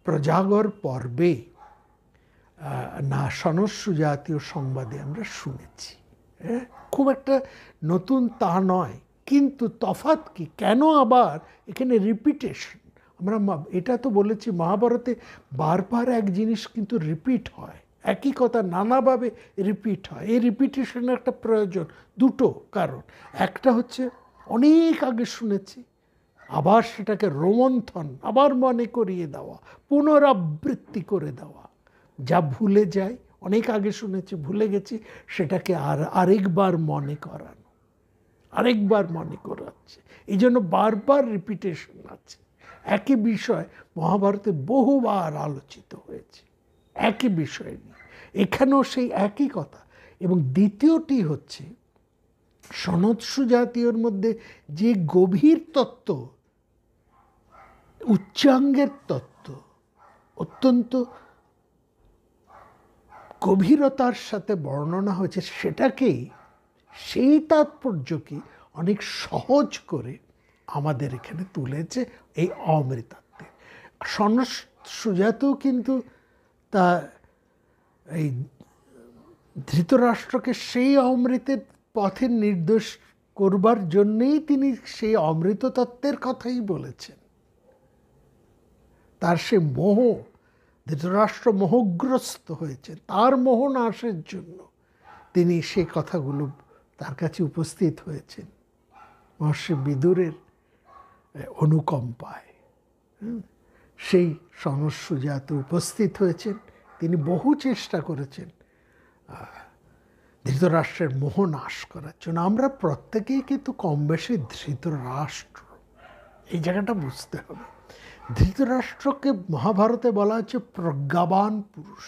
প্রজাগর পর্বে না সনৎ সুজাতীয় সংবাদে আমরা শুনেছি। হ্যাঁ, খুব একটা নতুন তা নয়, কিন্তু তফাৎ কি, কেন আবার এখানে রিপিটেশন? আমরা এটা তো বলেছি, মহাভারতে বারবার এক জিনিস কিন্তু রিপিট হয়, একই কথা নানাভাবে রিপিট হয়। এই রিপিটেশনের একটা প্রয়োজন দুটো কারণ। একটা হচ্ছে অনেক আগে শুনেছি, আবার সেটাকে রোমন্থন, আবার মনে করিয়ে দেওয়া, পুনরাবৃত্তি করে দেওয়া। যা ভুলে যায়, অনেক আগে শুনেছি ভুলে গেছি, সেটাকে আরেকবার মনে করানো, আরেকবার মনে করাচ্ছে। এই জন্য বারবার রিপিটেশন আছে। একই বিষয় মহাভারতে বহুবার আলোচিত হয়েছে, একই বিষয় নিয়ে। এখানেও সেই একই কথা। এবং দ্বিতীয়টি হচ্ছে সনদ সুজাতীয়র মধ্যে যে গভীর তত্ত্ব, উচ্চাঙ্গের তত্ত্ব, অত্যন্ত গভীরতার সাথে বর্ণনা হয়েছে, সেটাকেই, সেই তাৎপর্যকে অনেক সহজ করে আমাদের এখানে তুলেছে এই অমৃতাত্ত্বে। সনদ সুজাতও কিন্তু তা এই ধৃতরাষ্ট্রকে সেই অমৃতের পথে নির্দেশ করবার জন্যেই তিনি সেই অমৃত তত্ত্বের কথাই বলেছেন। তার সে মোহ, ধৃতরাষ্ট্র মোহগ্রস্ত হয়েছে, তার মোহ নাশের জন্য তিনি সে কথাগুলো তার কাছে উপস্থিত হয়েছেন মহর্ষি বিদুরের অনুকম্পায়। সেই সনদ সুজাত উপস্থিত হয়েছেন। তিনি বহু চেষ্টা করেছেন ধৃতরাষ্ট্রের মোহ নাশ করার জন্য। আমরা প্রত্যেকেই কিন্তু কম বেশি ধৃতরাষ্ট্র, এই জায়গাটা বুঝতে হবে। ধৃতরাষ্ট্রকে মহাভারতে বলা হচ্ছে প্রজ্ঞাবান পুরুষ,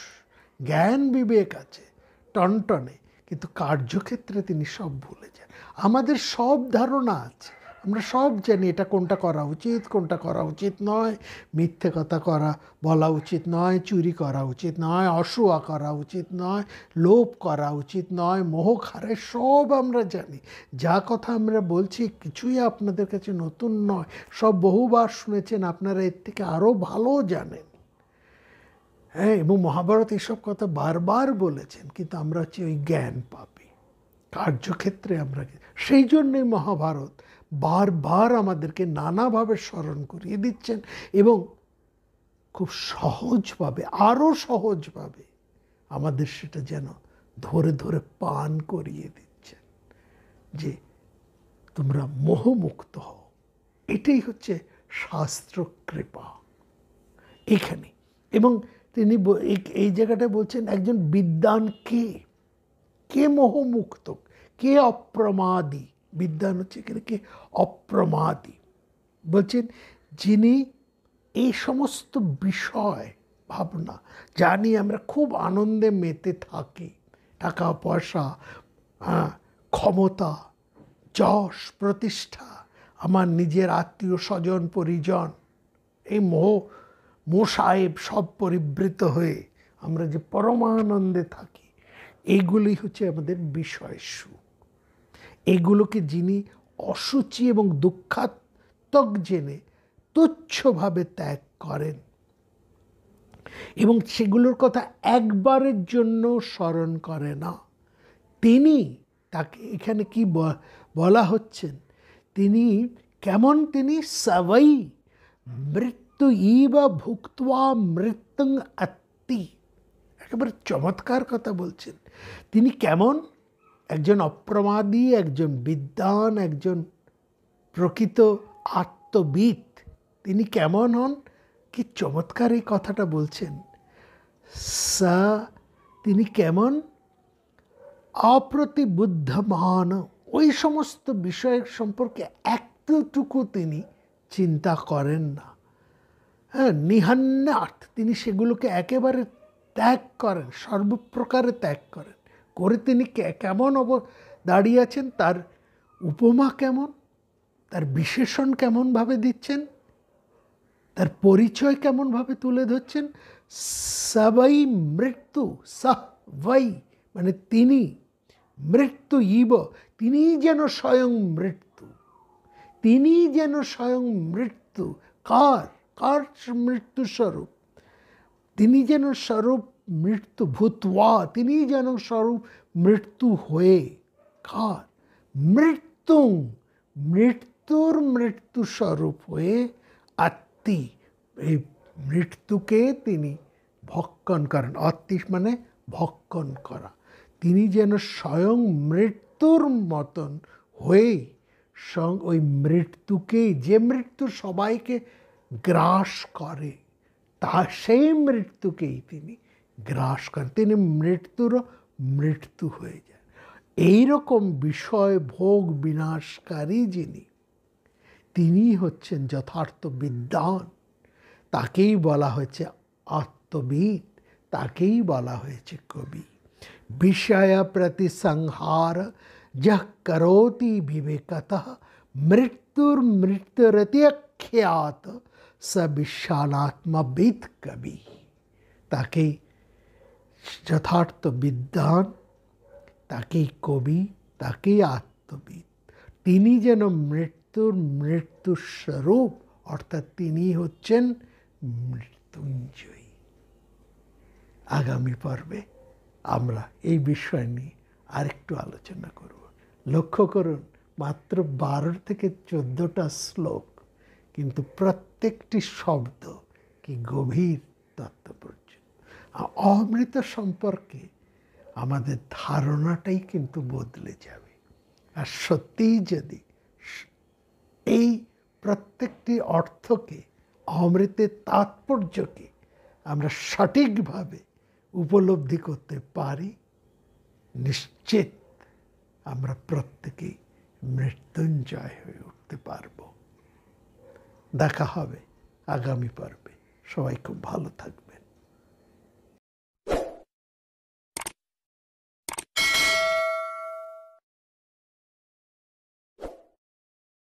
জ্ঞান বিবেক আছে টনটনে, কিন্তু কার্যক্ষেত্রে তিনি সব ভুলে যান। আমাদের সব ধারণা আছে, আমরা সব জানি এটা কোনটা করা উচিত, কোনটা করা উচিত নয়, মিথ্যে কথা বলা উচিত নয়, চুরি করা উচিত নয়, অসুয়া করা উচিত নয়, লোভ করা উচিত নয়, মোহ খারে, সব আমরা জানি। যা কথা আমরা বলছি কিছুই আপনাদের কাছে নতুন নয়, সব বহুবার শুনেছেন, আপনারা এর থেকে আরও ভালো জানেন। হ্যাঁ, এবং মহাভারত এসব কথা বারবার বলেছেন, কিন্তু আমরা হচ্ছে ওই জ্ঞান পাবি কার্যক্ষেত্রে আমরা। সেই জন্যই মহাভারত বারবার আমাদেরকে নানাভাবে স্মরণ করিয়ে দিচ্ছেন এবং খুব সহজভাবে, আরও সহজভাবে আমাদের সেটা যেন ধরে ধরে পান করিয়ে দিচ্ছেন যে তোমরা মোহমুক্ত হও। এটাই হচ্ছে শাস্ত্র কৃপা এখানে। এবং তিনি এই জায়গাটায় বলছেন একজন বিদ্বান কে, কে মোহমুক্ত, কে অপ্রমাদী। বিদ্বান হচ্ছে এখানে কে অপ্রমাদী। বলছেন যিনি এই সমস্ত বিষয় ভাবনা, যা নিয়ে আমরা খুব আনন্দে মেতে থাকি, টাকা পয়সা, ক্ষমতা, যশ, প্রতিষ্ঠা, আমার নিজের আত্মীয় স্বজন পরিজন, এই মোসাহেব সব পরিবৃত হয়ে আমরা যে পরমানন্দে থাকি, এইগুলি হচ্ছে আমাদের বিষয় সুখ। এগুলোকে যিনি অসুচি এবং দুঃখাত্মক জেনে তুচ্ছভাবে ত্যাগ করেন এবং সেগুলোর কথা একবারের জন্য স্মরণ করে না, তিনি, তাকে এখানে কি বলা হচ্ছেন, তিনি কেমন, তিনি সবাই মৃত্যু ইবা ভুক্তবা মৃত্যুং আত্তি। একেবারে চমৎকার কথা বলছেন। তিনি কেমন, একজন অপ্রমাদী, একজন বিদ্বান, একজন প্রকৃত আত্মবিদ, তিনি কেমন হন, কি চমৎকার এই কথাটা বলছেন। তিনি কেমন, অপ্রতিবুদ্ধমান, ওই সমস্ত বিষয়ের সম্পর্কে একটুকু তিনি চিন্তা করেন না। হ্যাঁ, নিহান্নাথ, তিনি সেগুলোকে একেবারে ত্যাগ করেন, সর্বপ্রকারে ত্যাগ করেন। করে তিনি কেমন দাঁড়িয়ে আছেন, তার উপমা কেমন, তার বিশেষণ কেমনভাবে দিচ্ছেন, তার পরিচয় কেমনভাবে তুলে ধরছেন। সবাই মৃত্যু, সাহ ভাই, মানে তিনি মৃত্যু ইব, তিনিই যেন স্বয়ং মৃত্যু, তিনিই যেন স্বয়ং মৃত্যু। কার কার মৃত্যু স্বরূপ, তিনি যেন স্বরূপ মৃত্যু, ভূতওয়া, তিনিই যেন স্বরূপ মৃত্যু হয়ে, কার মৃত্যু, মৃত্যুর মৃত্যু স্বরূপ হয়ে আত্মি, এই মৃত্যুকে তিনি ভক্ষণ করেন। আত্মি মানে ভক্ষণ করা। তিনি যেন স্বয়ং মৃত্যুর মতন হয়েই স্বয়ং ওই মৃত্যুকেই, যে মৃত্যু সবাইকে গ্রাস করে, তা সেই মৃত্যুকেই তিনি গ্রাস করেন। তিনি মৃত্যুরও মৃত্যু হয়ে যান। এইরকম বিষয় ভোগ বিনাশকারী যিনি, তিনি হচ্ছেন যথার্থ বিদ্বান। তাকেই বলা হয়েছে আত্মবিদ, তাকেই বলা হয়েছে কবি। বিষয় প্রতি সংহার যহ করোতি বিবেকতঃ মৃত্যুর মৃত্যুরতি আখ্যাত স বিশালাত্মবিদ কবি। তাকেই যথার্থ বিদ্বান, তাকেই কবি, তাকেই আত্মবিদ। তিনি যেন মৃত্যুর মৃত্যুস্বরূপ, অর্থাৎ তিনি হচ্ছেন মৃত্যুঞ্জয়ী। আগামী পর্বে আমরা এই বিষয় নিয়ে আরেকটু আলোচনা করব। লক্ষ্য করুন, মাত্র 12 থেকে 14টা শ্লোক, কিন্তু প্রত্যেকটি শব্দ কি গভীর তাৎপর্য। অমৃত সম্পর্কে আমাদের ধারণাটাই কিন্তু বদলে যাবে। আর সত্যিই যদি এই প্রত্যেকটি অর্থকে, অমৃতের তাৎপর্যকে আমরা সঠিকভাবে উপলব্ধি করতে পারি, নিশ্চিত আমরা প্রত্যেকেই মৃত্যুঞ্জয় হয়ে উঠতে পারব। দেখা হবে আগামী পর্বে। সবাই খুব ভালো থাকবে।